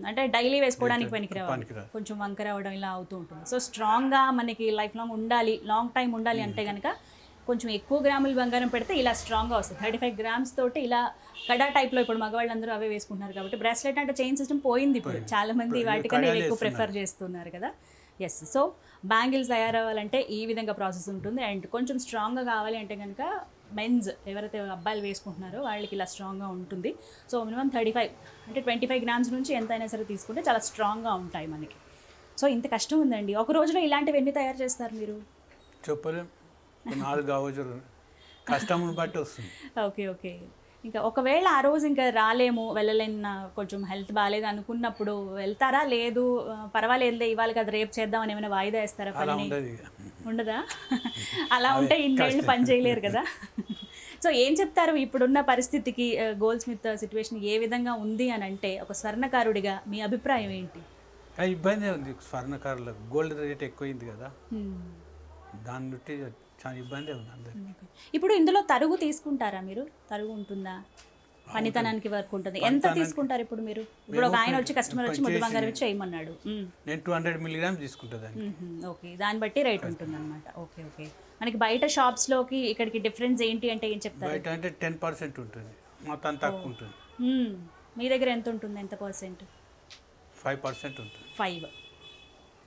అంటే డైలీ వేసుకోవడానికి పనికిరావాలి, కొంచెం వంకర అవ్వడం ఇలా అవుతూ ఉంటుంది. సో స్ట్రాంగ్గా మనకి లైఫ్ లాంగ్ ఉండాలి, లాంగ్ టైం ఉండాలి అంటే కనుక కొంచెం ఎక్కువ గ్రాములు బంగారం పెడితే ఇలా స్ట్రాంగ్గా వస్తుంది. 35 గ్రామ్స్ తోటి ఇలా కడా టైప్లో ఇప్పుడు మగవాళ్ళందరూ అవే వేసుకుంటున్నారు కాబట్టి బ్రాస్లెట్ అంటే చైన్ సిస్టమ్ పోయింది ఇప్పుడు. చాలామంది వాటికన్నా ఎక్కువ ప్రిఫర్ చేస్తున్నారు కదా. ఎస్, సో బ్యాంగిల్స్ తయారవ్వాలంటే ఈ విధంగా ప్రాసెస్ ఉంటుంది. అండ్ కొంచెం స్ట్రాంగ్గా కావాలి అంటే కనుక మెన్స్ ఎవరైతే అబ్బాయిలు వేసుకుంటున్నారో వాళ్ళకి ఇలా స్ట్రాంగ్గా ఉంటుంది. సో మినిమం 35 అంటే 25 గ్రామ్స్ నుంచి ఎంతైనా సరే తీసుకుంటే చాలా స్ట్రాంగ్గా ఉంటాయి మనకి. సో ఇంత కష్టం ఉందండి. ఒక రోజులో ఇలాంటివి ఎన్ని తయారు చేస్తారు మీరు? చెప్పలేం, 4 కావచ్చు, కష్టం బట్టి వస్తుంది. Okay okay. ఇంకా ఒకవేళ ఆ రోజు ఇంకా రాలేము, వెళ్ళలేని కొంచెం హెల్త్ బాగాలేదు అనుకున్నప్పుడు వెళ్తారా? లేదు పర్వాలేదులే ఇవాళ కదా రేపు చేద్దామని ఏమైనా వాయిదా వేస్తారా? పని ఉండదా? అలా ఉంటే ఇన్నేళ్ళు పని చేయలేరు కదా. సో ఏం చెప్తారు ఇప్పుడున్న పరిస్థితికి? గోల్డ్ స్మిత్ సిచ్యువేషన్ ఏ విధంగా ఉంది అని అంటే ఒక స్వర్ణకారుడిగా మీ అభిప్రాయం ఏంటి? ఇబ్బంది ఉంది స్వర్ణకారులకు, గోల్డ్ రేట్ ఎక్కువైంది కదా, దాన్ని బట్టి చాలా ఇబ్బంది ఉంది అందరికి. ఇప్పుడు ఇందులో తరుగు తీసుకుంటారా మీరు? తరుగు ఉంటుందా? పనితనానికి వర్క్ ఉంటుంది. ఎంత తీసుకుంటారు ఇప్పుడు మీరు? ఇప్పుడు ఒక ఆయన వచ్చి కస్టమర్ వచ్చి ముద్ద బంగారం వచ్చి చేయమన్నాడు, నేను 200 మిల్లీగ్రామ్స్ తీసుకుంటాను. ఓకే, దాన్ని బట్టి రేట్ ఉంటుంది అనమాట. Okay okay. మనకి బయట షాప్స్లోకి ఇక్కడికి డిఫరెన్స్ ఏంటి అంటే ఏం చెప్తారు? బయట అంటే 10% ఉంటుంది, మొత్తం తక్కువ ఉంటుంది. మీ దగ్గర ఎంత ఉంటుంది? ఎంత పర్సెంట్? 5% ఉంటుంది.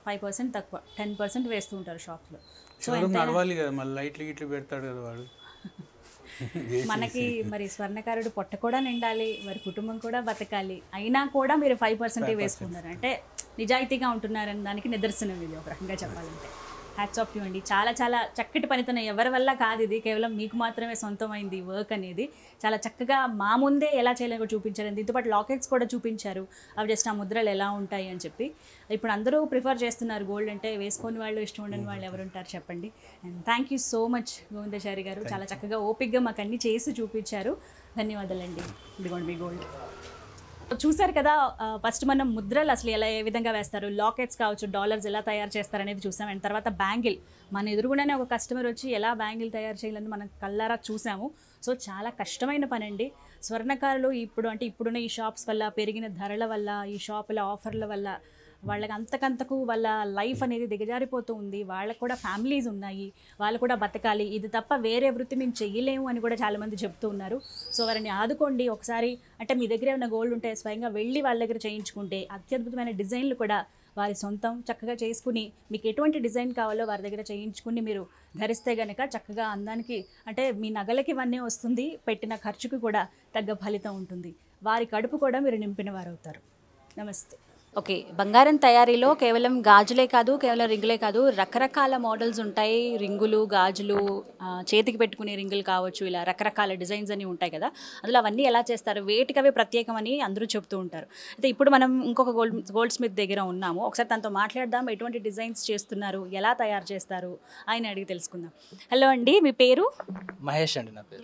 5% తక్కువ, 10% వేస్తూ ఉంటారు షాప్లో. షోరూమ్ నడవాలి కదా, మళ్ళీ లైట్లు గిట్లు పెడతాడు కదా వాడు. మనకి మరి స్వర్ణకారుడు పొట్ట కూడా నిండాలి, వారి కుటుంబం కూడా బతకాలి, అయినా కూడా మీరు 5% వేసుకున్నారు అంటే నిజాయితీగా ఉంటున్నారని దానికి నిదర్శనం ఇది ఒక రకంగా చెప్పాలంటే. హ్యాట్స్ ఆఫ్ యూ అండి. చాలా చాలా చక్కటి పనితనం. ఎవరి వల్ల కాదు ఇది, కేవలం మీకు మాత్రమే సొంతమైంది వర్క్ అనేది. చాలా చక్కగా మా ముందే ఎలా చేయాలని కూడా చూపించారు. దీంతోపాటు లాకెట్స్ కూడా చూపించారు, అవి జస్ట్ ఆ ముద్రలు ఎలా ఉంటాయి అని చెప్పి. ఇప్పుడు అందరూ ప్రిఫర్ చేస్తున్నారు గోల్డ్ అంటే, వేసుకొని వాళ్ళు ఇష్టం ఉండని వాళ్ళు ఎవరు ఉంటారు చెప్పండి. And thank you so much Govindachari గారు, చాలా చక్కగా ఓపిక్గా మాకు అన్నీ చేసి చూపించారు. ధన్యవాదాలండి. ఇదిగోండి మీ గోల్డ్. చూసారు కదా, ఫస్ట్ మనం ముద్రలు అసలు ఎలా ఏ విధంగా వేస్తారు, లాకెట్స్ కావచ్చు, డాలర్స్ ఎలా తయారు చేస్తారనేది చూసాం. అండ్ తర్వాత బ్యాంగిల్ మన ఎదురుగునే ఒక కస్టమర్ వచ్చి ఎలా బ్యాంగిల్ తయారు చేయాలని మనం కళ్ళారా చూసాము. సో చాలా కష్టమైన పని అండి. స్వర్ణకారులు ఇప్పుడున్న ఈ షాప్స్ వల్ల, పెరిగిన ధరల వల్ల, ఈ షాపుల ఆఫర్ల వల్ల వాళ్ళకి అంతకంతకు వాళ్ళ లైఫ్ అనేది దిగజారిపోతూ ఉంది. వాళ్ళకు కూడా ఫ్యామిలీస్ ఉన్నాయి, వాళ్ళు కూడా బతకాలి, ఇది తప్ప వేరే వృత్తి మేము చెయ్యలేము అని కూడా చాలామంది చెప్తూ ఉన్నారు. సో వారిని ఆదుకోండి. ఒకసారి అంటే మీ దగ్గర ఏమైనా గోల్డ్ ఉంటే స్వయంగా వెళ్ళి వాళ్ళ దగ్గర చేయించుకుంటే అత్యద్భుతమైన డిజైన్లు కూడా వారి సొంతం చక్కగా చేసుకుని, మీకు ఎటువంటి డిజైన్ కావాలో వారి దగ్గర చేయించుకుని మీరు ధరిస్తే కనుక చక్కగా అందానికి అంటే మీ నగలకి ఇవన్నీ వస్తుంది, పెట్టిన ఖర్చుకు కూడా తగ్గ ఫలితం ఉంటుంది. వారి కడుపు కూడా మీరు నింపిన వారు అవుతారు. నమస్తే. ఓకే, బంగారం తయారీలో కేవలం గాజులే కాదు, కేవలం రింగులే కాదు, రకరకాల మోడల్స్ ఉంటాయి. రింగులు, గాజులు, చేతికి పెట్టుకునే రింగులు కావచ్చు, ఇలా రకరకాల డిజైన్స్ అని ఉంటాయి కదా. అందులో అవన్నీ ఎలా చేస్తారు, వేటికవే ప్రత్యేకమని అందరూ చెప్తూ ఉంటారు. అయితే ఇప్పుడు మనం ఇంకొక గోల్డ్ స్మిత్ దగ్గర ఉన్నాము. ఒకసారి తనతో మాట్లాడదాం, ఎటువంటి డిజైన్స్ చేస్తున్నారు, ఎలా తయారు చేస్తారు ఆయన అడిగి తెలుసుకుందాం. హలో అండి, మీ పేరు? మహేష్ అండి. నా పేరు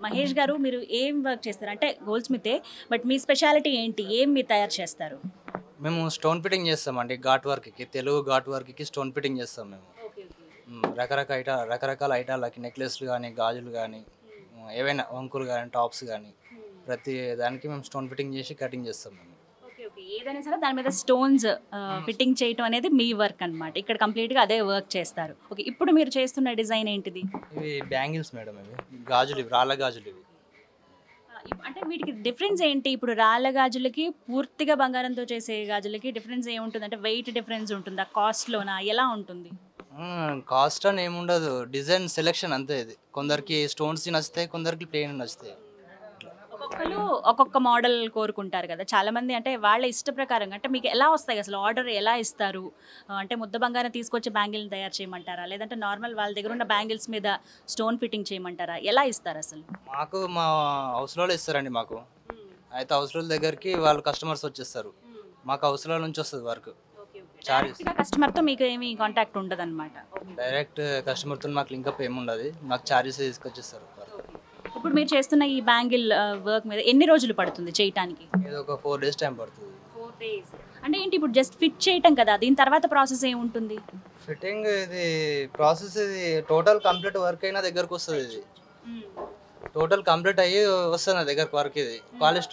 మహేష్ గారు. మీరు ఏం వర్క్ చేస్తారు? అంటే గోల్డ్ స్మితే, బట్ మీ స్పెషాలిటీ ఏంటి, ఏం మీరు తయారు చేస్తారు? మేము స్టోన్ ఫిట్టింగ్ చేస్తామండి. ఘాట్ వర్క్కి, తెలుగు ఘాట్ వర్క్కి స్టోన్ ఫిట్టింగ్ చేస్తాం మేము. రకరకాల ఐటాలకి నెక్లెస్లు కానీ, గాజులు కానీ, ఏవైనా వంకులు కానీ, టాప్స్ కానీ, ప్రతి దానికి మేము స్టోన్ ఫిట్టింగ్ చేసి కటింగ్ చేస్తాం మేము. ఏదైనా సరే దాని మీద స్టోన్స్ ఫిట్టింగ్ చేయటం అనేది మీ వర్క్ అనమాట. ఇక్కడ కంప్లీట్గా అదే వర్క్ చేస్తారు. ఓకే, ఇప్పుడు మీరు చేస్తున్న డిజైన్ ఏంటిది? ఇవి బ్యాంగిల్స్ మేడం. ఇవి గాజులు, ఇవి రాళ్ళ గాజులు. ఇవి అంటే వీటికి డిఫరెన్స్ ఏంటి? ఇప్పుడు రాళ్ళ గాజులకి, పూర్తిగా బంగారంతో చేసే గాజులకి డిఫరెన్స్ ఏముంటుంది? అంటే వెయిట్ డిఫరెన్స్ ఉంటుందా, కాస్ట్లోనా, ఎలా ఉంటుంది? కాస్ట్ అని ఏముండదు, డిజైన్ సెలెక్షన్ అంతే. ఇది కొందరికి స్టోన్స్ నచ్చుతాయి, కొందరికి ప్లెయిన్ నచ్చుతాయి. ఒక్కొక్కరు ఒక్కొక్క మోడల్ కోరుకుంటారు కదా చాలామంది. అంటే వాళ్ళ ఇష్ట ప్రకారం అంటే మీకు ఎలా వస్తాయి అసలు, ఆర్డర్ ఎలా ఇస్తారు? అంటే ముద్ద బంగారం తీసుకొచ్చి బ్యాంగిల్ని తయారు చేయమంటారా, లేదంటే నార్మల్ వాళ్ళ దగ్గర ఉన్న బ్యాంగిల్స్ మీద స్టోన్ ఫిట్టింగ్ చేయమంటారా, ఎలా ఇస్తారు అసలు? మాకు మా హౌస్లో ఇస్తారండి మాకు. అయితే హౌస్లో దగ్గరికి వాళ్ళు కస్టమర్స్ వచ్చేస్తారు, మాకు హౌస్లో నుంచి వస్తుంది వర్క్. కస్టమర్తో మీకు ఏమి కాంటాక్ట్ ఉండదు అనమాట? డైరెక్ట్ కస్టమర్తో మాకు లింకప్ ఏమి ఉండదు, మాకు ఛార్జెస్ తీసుకొచ్చేస్తారు. ఇప్పుడు మీరు చేస్తున్న ఈ బ్యాంగిల్ వర్క్ మీద ఎన్ని రోజులు పడుతుంది చేయటానికి? ఏదో ఒక 4 days టైం పడుతుంది. 4 days. అంటే ఏంటి ఇప్పుడు జస్ట్ ఫిట్ చేయటం కదా, దీని తర్వాత ప్రాసెస్ ఏముంటుంది? ఫిట్టింగ్ ఇది ప్రాసెస్, ఇది టోటల్ కంప్లీట్ వర్క్ అయినా దగ్గరకు వస్తుంది. ఇది టోటల్ కంప్లీట్ అయ్యి వస్తుంది నా దగ్గరకు వర్క్. ఇది పాలిష్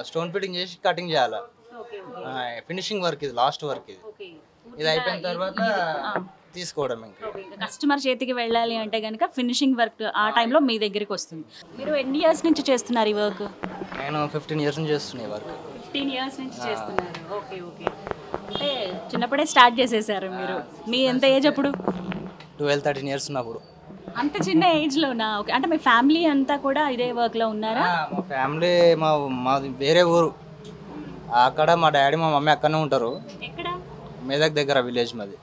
స్టోన్ ఫిట్టింగ్ చేసి కటింగ్ చేయాలి. ఫినిషింగ్ వర్క్ ఇది, లాస్ట్ వర్క్ ఇది. ఇది అయిపోయిన తర్వాత తీసుకోవడం. ఇంకా కస్టమర్ చేతికి వెళ్ళాలి అంటే కనుక ఫినిషింగ్ వర్క్ ఆ టైంలో మీ దగ్గరికి వస్తుంది. మీరు ఎన్ని ఇయర్స్ నుంచి చేస్తున్నారు ఈ వర్క్? నేను 15 years నుంచి చేస్తున్నాను ఈ వర్క్. 15 years నుంచి చేస్తున్నారు. Okay okay. అంటే చిన్నప్పుడే స్టార్ట్ చేసేసారు మీరు. మీ ఎంత ఏజ్ అప్పుడు? 12-13 years ఉన్నప్పుడు. అంత చిన్న ఏజ్లోనా? ఓకే. అంటే మీ ఫ్యామిలీ అంతా కూడా ఇదే వర్క్లో ఉన్నారా? మా ఫ్యామిలీ మాది వేరే ఊరు. అక్కడ మా డాడీ మా మమ్మీ అక్కడనే ఉంటారు. ఎక్కడ? మెదక్ దగ్గర విలేజ్ మాది.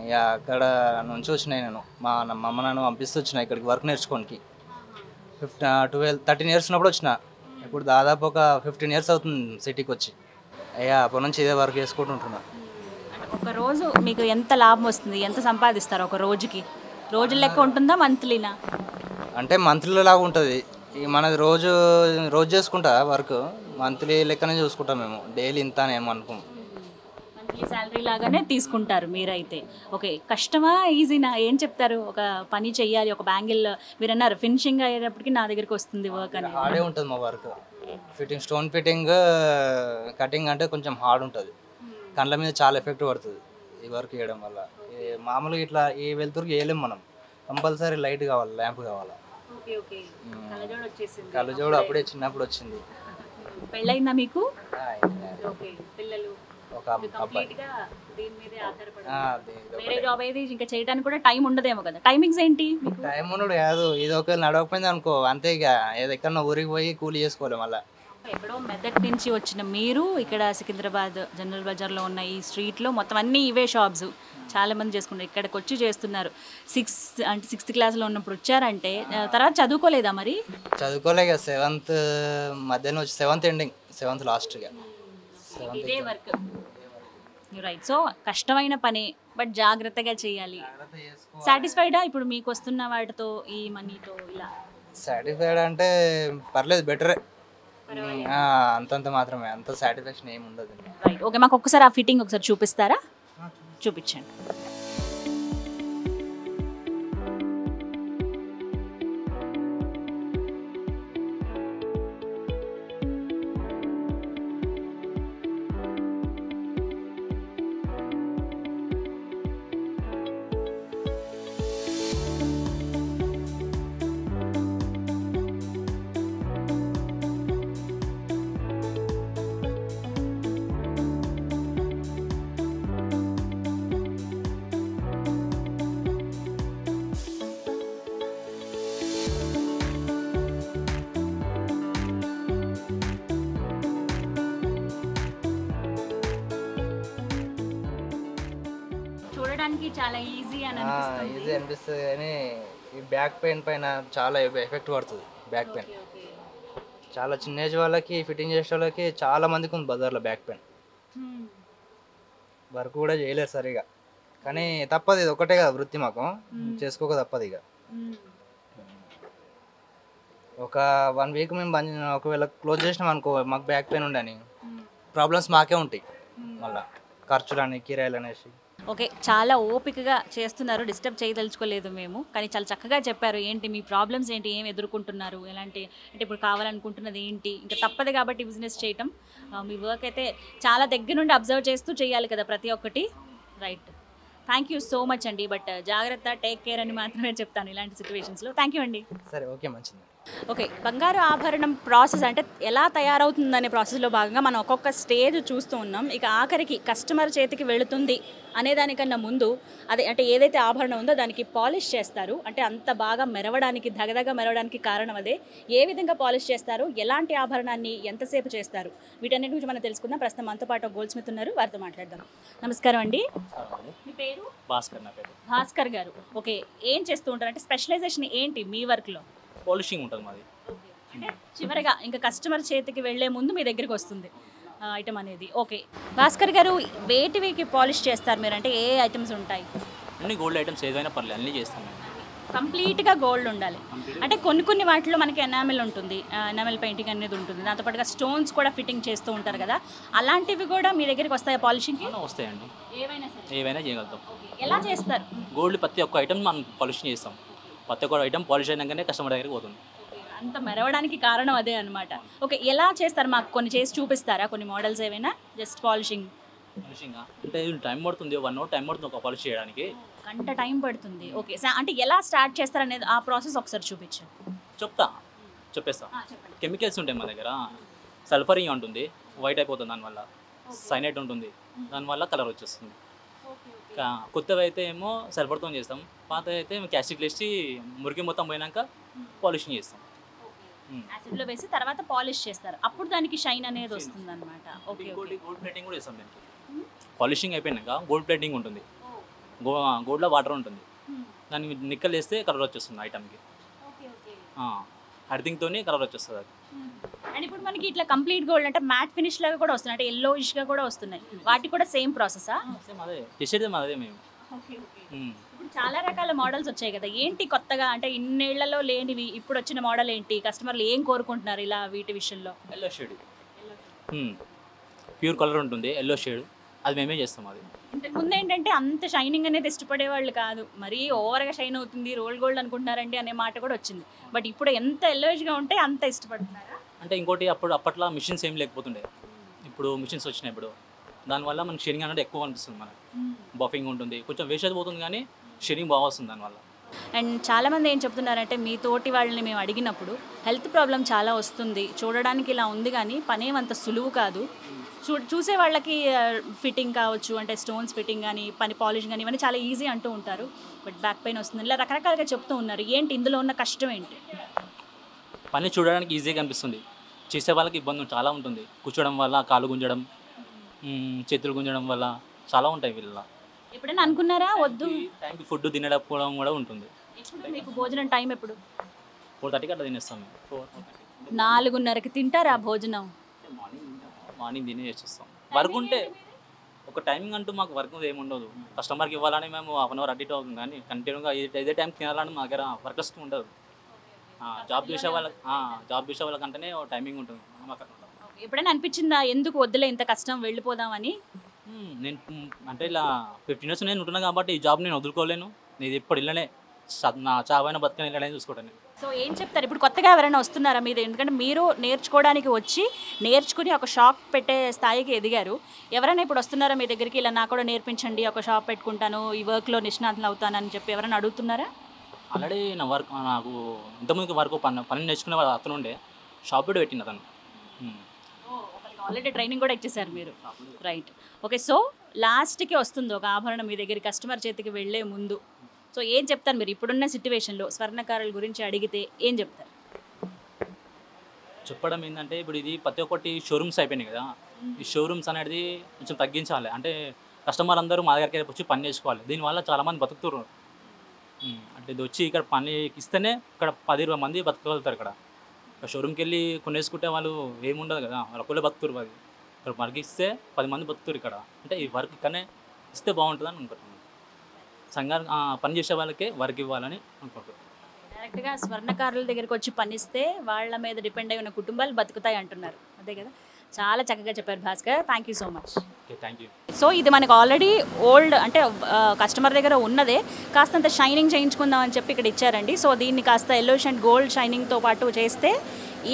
ఇక అక్కడ నుంచి వచ్చినాయి. నేను మా అమ్మ నాన్న పంపిస్తూ వచ్చిన ఇక్కడికి వర్క్ నేర్చుకోనికి. 13 years ఉన్నప్పుడు వచ్చిన. ఇప్పుడు దాదాపు ఒక 15 years అవుతుంది సిటీకి వచ్చి. అయ్యా అప్పటి నుంచి ఇదే వర్క్ చేసుకుంటుంటున్నా. ఒక రోజు మీకు ఎంత లాభం వస్తుంది, ఎంత సంపాదిస్తారు ఒక రోజుకి? రోజుల లెక్క ఉంటుందా, మంత్లీనా? అంటే మంత్లీ లాగా ఉంటుంది. ఇక మనది రోజు చేసుకుంటా వర్క్. మంత్లీ లెక్కనే చూసుకుంటాం మేము. డైలీ ఇంత అని ఏమనుకోం. మంత్లీ శాలరీ లాగానే తీసుకుంటారు మీరైతే. ఓకే. కష్టమా ఈజీనా? ఏం చెప్తారు? ఒక పని చెయ్యాలి, ఒక బ్యాంగిల్ మీరు అన్నారు ఫినిషింగ్ అయ్యేటప్పటికి నా దగ్గరికి వస్తుంది వర్క్ అని. హార్డే ఉంటుంది మా work. Fitting, stone fitting, cutting అంటే కొంచెం హార్డ్ ఉంటుంది. కళ్ళ మీద చాలా ఎఫెక్ట్ పడుతుంది ఈ వర్క్ చేయడం వల్ల. మామూలుగా ఇట్లా ఈ వెళ్తురికి వేయలేం మనం. కంపల్సరీ లైట్ కావాలి, ల్యాంప్ కావాలి. కళ్ళజోడు అప్పుడే చిన్నప్పుడు వచ్చింది. పెళ్ళయిందా మీకు? ఓకే. పిల్లలు? ఒక అబ్బాయి. వేరే జాబ్ అయితే ఇంకా చేయడానికి కూడా టైం ఉండదేమో కదా? టైమింగ్స్ ఏంటి? టైం ఉండడు కాదు. ఇది ఒకవేళ నడవకపోయింది అనుకో అంతే. ఇక ఎక్కడన్నా ఊరికి పోయి కూలి చేసుకోవాలి మళ్ళీ. ఎక్కడో మెదక్ నుంచి వచ్చిన మీరు ఇక్కడ సికింద్రాబాద్ జనరల్ బజార్లో ఉన్న ఈ స్ట్రీట్లో మొత్తం అన్నీ ఇవే షాప్స్ చాలామంది చేసుకుంటారు. ఇక్కడికి వచ్చి చేస్తున్నారు. 6th క్లాస్లో ఉన్నప్పుడు వచ్చారంటే తర్వాత చదువుకోలేదా మరి? చదువుకోలే ఇక 7th మధ్యాహ్నం వచ్చి 7th ఎండింగ్, 7th లాస్ట్గా. ఇదే వర్క్. రైట్. సో కష్టమైన పని, బట్ జాగ్రత్తగా చేయాలి. సాటిస్ఫైడా ఇప్పుడు మీకు వస్తున్న వాటితో, ఈ మనీతో? ఇలా సాటిస్ఫైడ్ అంటే పర్లేదు, బెటరే. అంతంత మాత్రమే, అంత సాటిస్ఫాక్షన్ ఏమి ఉండదు. రైట్. ఓకే. మాకు ఒక్కసారి ఆ ఫిట్టింగ్ ఒకసారి చూపిస్తారా? చూపించండి. చూడడానికి చాలా ఈజీ అని అనిపిస్తుంది. ఈజీ అనిపిస్తుంది కానీ ఈ బ్యాక్ పెయిన్ పైన చాలా ఎఫెక్ట్ పడుతుంది. బ్యాక్ పెయిన్ చాలా చిన్న ఏజ్ వాళ్ళకి, ఫిట్టింగ్ చేసే వాళ్ళకి చాలా మందికి ఉంది బజార్లో బ్యాక్ పెయిన్. వర్క్ కూడా చేయలేరు సరిగా. కానీ తప్పదు, ఇది ఒకటే కదా వృత్తి, మాకు చేసుకోక తప్పదు. ఇక ఒక 1 week మేము ఒకవేళ క్లోజ్ చేసినాం అనుకో, మాకు బ్యాక్ పెయిన్ ఉండని ప్రాబ్లమ్స్ మాకే ఉంటాయి. మళ్ళీ ఖర్చులని, కిరాయిలు అనేసి. ఓకే. చాలా ఓపికగా చేస్తున్నారు, డిస్టర్బ్ చేయదలుచుకోలేదు మేము. కానీ చాలా చక్కగా చెప్పారు. ఏంటి మీ ప్రాబ్లమ్స్ ఏంటి, ఏం ఎదుర్కొంటున్నారు, ఎలాంటి అంటే ఇప్పుడు కావాలనుకుంటున్నది ఏంటి, ఇంకా తప్పదు కాబట్టి బిజినెస్ చేయటం. మీ వర్క్ అయితే చాలా దగ్గర నుండి అబ్జర్వ్ చేస్తూ చేయాలి కదా ప్రతి ఒక్కటి. Right. Thank you so much అండి. బట్ జాగ్రత్త, టేక్ కేర్ అని మాత్రమే చెప్తాను ఇలాంటి సిచ్యువేషన్స్లో. థ్యాంక్ యూ అండి. సరే, ఓకే, మంచిది. ఓకే. బంగారు ఆభరణం ప్రాసెస్ అంటే ఎలా తయారవుతుందనే ప్రాసెస్లో భాగంగా మనం ఒక్కొక్క స్టేజ్ చూస్తూ ఉన్నాం. ఇక ఆఖరికి కస్టమర్ చేతికి వెళుతుంది అనేదానికన్నా ముందు అదే అంటే ఏదైతే ఆభరణం ఉందో దానికి పాలిష్ చేస్తారు. అంటే అంత బాగా మెరవడానికి, దగదగ మెరవడానికి కారణం అదే. ఏ విధంగా పాలిష్ చేస్తారు, ఎలాంటి ఆభరణాన్ని ఎంతసేపు చేస్తారు, వీటన్నిటి గురించి మనం తెలుసుకుందాం. ప్రస్తుతం మనతో పాటు గోల్డ్ స్మిత్ ఉన్నారు, వారితో మాట్లాడదాం. నమస్కారం అండి. మీ పేరు? భాస్కర్. నా పేరు భాస్కర్ గారు. ఓకే. ఏం చేస్తూ ఉంటారు, అంటే స్పెషలైజేషన్ ఏంటి మీ వర్క్లో? పాలిషింగ్ ఉంటుంది మాది. అంటే చివరిగా ఇంకా కస్టమర్ చేతికి వెళ్లే ముందు మీ దగ్గరికి వస్తుంది ఐటమ్ అనేది. ఓకే. భాస్కర్ గారు, వేటికి పాలిష్ చేస్తారు మీరు, అంటే ఏ ఐటమ్స్ ఉంటాయి? అన్ని గోల్డ్ ఐటమ్స్ ఏదైనా పర్లేదు, అన్నీ చేస్తాం మేము. కంప్లీట్గా గోల్డ్ ఉండాలి. అంటే కొన్ని వాటిలో మనకి ఎనామిల్ ఉంటుంది, ఎనామిల్ పెయింటింగ్ అనేది ఉంటుంది, దాంతోపాటుగా స్టోన్స్ కూడా ఫిట్టింగ్ చేస్తూ ఉంటారు కదా, అలాంటివి కూడా మీ దగ్గరికి వస్తాయా పాలిషింగ్కి? వస్తాయండి, ఏవైనా సరే ఏవైనా చేయగలుగుతాం. ఎలా చేస్తారు? గోల్డ్ ప్రతి ఒక్క ఐటమ్ మనం పాలిష్ చేస్తాం. ప్రతి ఒక్క ఐటమ్ పాలిష్ అయినాకనే కస్టమర్ దగ్గరికి పోతుంది. అంత మెరవడానికి కారణం అదే అనమాట. ఓకే, ఎలా చేస్తారు? మాకు కొన్ని చేసి చూపిస్తారా, కొన్ని మోడల్స్ ఏవైనా? జస్ట్ పాలిషింగ్ పాలిషింగ్ అంటే టైం పడుతుంది, 1 hour టైం పడుతుంది ఒక పాలిష్ చేయడానికి. గంట టైం పడుతుంది. ఓకే, అంటే ఎలా స్టార్ట్ చేస్తారు అనేది ఆ ప్రాసెస్ ఒకసారి చూపించండి. చెప్పేస్తా. చెప్పండి. కెమికల్స్ ఉంటాయి మన దగ్గర. సల్ఫరింగ్ ఉంటుంది, వైట్ అయిపోతుంది, దానివల్ల సైనైట్ ఉంటుంది, దానివల్ల కలర్ వచ్చేస్తుంది. కొత్తవి అయితే ఏమో సల్ఫర్తో చేస్తాం, పాత అయితే క్యాస్టిక్ వేసి మురికి మొత్తం పోయినాక పాలిషింగ్ చేస్తాం. యాసిడ్లో వేసి తర్వాత పాలిష్ చేస్తారు, అప్పుడు దానికి షైన్ అనేది వస్తుంది అనమాట. ఓకే, గోల్డ్ ప్లేటింగ్ కూడా చేస్తాం దీనికి. పాలిషింగ్ అయిపోయినాక గోల్డ్ ప్లేటింగ్ ఉంటుంది, గోల్డ్లో వాటర్ ఉంటుంది, దాన్ని నిక్కలు వేస్తే కలర్ వచ్చేస్తుంది ఐటమ్కి. అర్థింగ్తో కలర్ వచ్చేస్తుంది అది. అండ్ ఇప్పుడు మనకి ఇట్లా కంప్లీట్ గోల్డ్ అంటే మ్యాట్ ఫినిష్ లాగా కూడా వస్తున్నాయి, అంటే ఎల్లోయిష్గా కూడా వస్తున్నాయి, వాటికి కూడా సేమ్ ప్రాసెసా? సేమ్ అదే చేసేది, అదే మేము. ఇప్పుడు చాలా రకాల మోడల్స్ వచ్చాయి కదా, ఏంటి కొత్తగా అంటే ఇన్నేళ్లలో లేనివి ఇప్పుడు వచ్చిన మోడల్ ఏంటి? కస్టమర్లు ఏం కోరుకుంటున్నారు ఇలా వీటి విషయంలో? ఎల్లో షేడ్, ప్యూర్ కలర్ ఉంటుంది, ఎల్లో షేడ్, అది మేమే చేస్తాం. అది ఇంతకుముందు ఏంటంటే అంత షైనింగ్ అనేది ఇష్టపడే వాళ్ళు కాదు, మరీ ఓవర్గా షైన్ అవుతుంది, రోల్ గోల్డ్ అనుకుంటున్నారండి అనే మాట కూడా వచ్చింది. బట్ ఇప్పుడు ఎంత ఎల్లోయిష్గా ఉంటే అంత ఇష్టపడుతున్నారా? అంటే ఇంకోటి అప్పట్లో మిషన్స్ ఏం లేకపోతుండే, ఇప్పుడు మిషన్స్ వచ్చినాయి. ఇప్పుడు దానివల్ల మనకి షేరింగ్ అనేది ఎక్కువ అనిపిస్తుంది. మనకి బఫింగ్ ఉంటుంది, కొంచెం వేస్ట్ పోతుంది, కానీ షేరింగ్ బాగా వస్తుంది దానివల్ల. అండ్ చాలామంది ఏం చెప్తున్నారంటే మీ తోటి వాళ్ళని మేము అడిగినప్పుడు హెల్త్ ప్రాబ్లం చాలా వస్తుంది, చూడడానికి ఇలా ఉంది కానీ పనేమంత సులువు కాదు, చూసే వాళ్ళకి ఫిట్టింగ్ కావచ్చు, అంటే స్టోన్స్ ఫిట్టింగ్ కానీ పని పాలిషింగ్ కానీ ఇవన్నీ చాలా ఈజీ అంటూ ఉంటారు, బట్ బ్యాక్ పెయిన్ వస్తుంది, ఇలా రకరకాలుగా చెప్తూ ఉన్నారు. ఏంటి ఇందులో ఉన్న కష్టం ఏంటి? పని చూడడానికి ఈజీగా అనిపిస్తుంది, చేసే వాళ్ళకి ఇబ్బంది చాలా ఉంటుంది. కూర్చోవడం వల్ల కాలు గుంజడం, చేతులు గుంజడం వల్ల చాలా ఉంటాయి వీళ్ళ. ఎప్పుడైనా అనుకున్నారా వద్దు? టైంకి ఫుడ్ తినడం కూడా ఉంటుంది. మీకు భోజనం టైం ఎప్పుడు? 4:30కి అట్లా తినేస్తాం మేము. 4:30కి తింటారా భోజనం? మార్నింగ్ తినే చేస్తాం. వర్క్ ఉంటే ఒక టైమింగ్ అంటూ మాకు వర్క్ ఏముండదు, కస్టమర్కి ఇవ్వాలని మేము 1 hour అడ్డిట్ అవుతుంది, కానీ కంటిన్యూగా ఇదే టైంకి తినాలని మా దగ్గర వర్కర్స్ ఉండదు. జాబ్ చేసే వాళ్ళకంటేనే టైమింగ్ ఉంటుంది, మాకు అట్లా ఉండదు. ఎప్పుడైనా అనిపించిందా ఎందుకు వద్దులే ఇంత కష్టం వెళ్ళిపోదామని? నేను అంటే ఇలా 15 years నేను ఉంటున్నా కాబట్టి ఈ జాబ్ నేను వదులుకోలేను. నేను ఎప్పుడు ఇళ్ళనే నా చావైన బతుకని ఇళ్ళనే చూసుకోవటాను. సో ఏం చెప్తారు ఇప్పుడు కొత్తగా ఎవరైనా వస్తున్నారా మీరు? ఎందుకంటే మీరు నేర్చుకోవడానికి వచ్చి నేర్చుకుని ఒక షాప్ పెట్టే స్థాయికి ఎదిగారు, ఎవరైనా ఇప్పుడు వస్తున్నారా మీ దగ్గరికి, ఇలా నాకు కూడా నేర్పించండి, ఒక షాప్ పెట్టుకుంటాను, ఈ వర్క్లో నిష్ణాతులు అవుతానని చెప్పి ఎవరైనా అడుగుతున్నారా? ఆల్రెడీ నాకు ఇంతకుముందుకు వరకు పని నేర్చుకునే అతను ఉండే, షాప్ కూడా పెట్టింది అతను. ఆల్రెడీ ట్రైనింగ్ కూడా ఇచ్చేసారు మీరు, రైట్? ఓకే, సో లాస్ట్కి వస్తుంది ఒక ఆభరణం మీ దగ్గర కస్టమర్ చేతికి వెళ్ళే ముందు, సో ఏం చెప్తారు మీరు ఇప్పుడున్న సిచ్యువేషన్లో స్వర్ణకారుల గురించి అడిగితే ఏం చెప్తారు? చెప్పడం ఏంటంటే ఇప్పుడు ఇది ప్రతి ఒక్కటి షోరూమ్స్ అయిపోయినాయి కదా, ఈ షోరూమ్స్ అనేది కొంచెం తగ్గించాలి. అంటే కస్టమర్ అందరూ మా దగ్గరికి వచ్చి పని చేసుకోవాలి, దీనివల్ల చాలామంది బతుకుతున్నారు. అంటే ఇది వచ్చి ఇక్కడ పని ఇస్తేనే ఇక్కడ 10-20 మంది బతకగలుగుతారు. ఇక్కడ షోరూమ్కి వెళ్ళి కొనేసుకుంటే వాళ్ళు ఏముండదు కదా, వాళ్ళు ఒక్కళ్ళే బతుకుతారు. అది ఇక్కడ వర్క్ ఇస్తే 10 మంది బతుకుతారు ఇక్కడ, అంటే ఈ వర్క్ ఇక్కడనే ఇస్తే బాగుంటుందని అనుకుంటున్నాను. సంఘానికి పని చేసే వాళ్ళకే వర్క్ ఇవ్వాలని అనుకుంటున్నాను. డైరెక్ట్గా స్వర్ణకారుల దగ్గరికి వచ్చి పనిస్తే వాళ్ళ మీద డిపెండ్ అయి ఉన్న కుటుంబాలు బతుకుతాయి అంటున్నారు, అదే కదా? చాలా చక్కగా చెప్పారు Bhaskar, thank you so much. Okay, thank you. So ఇది మనకు ఆల్రెడీ ఓల్డ్ అంటే కస్టమర్ దగ్గర ఉన్నదే, కాస్తంత షైనింగ్ చేయించుకుందాం అని చెప్పి ఇక్కడ ఇచ్చారండి. సో దీన్ని కాస్త ఎల్లోయిష్ అండ్ గోల్డ్ షైనింగ్తో పాటు చేస్తే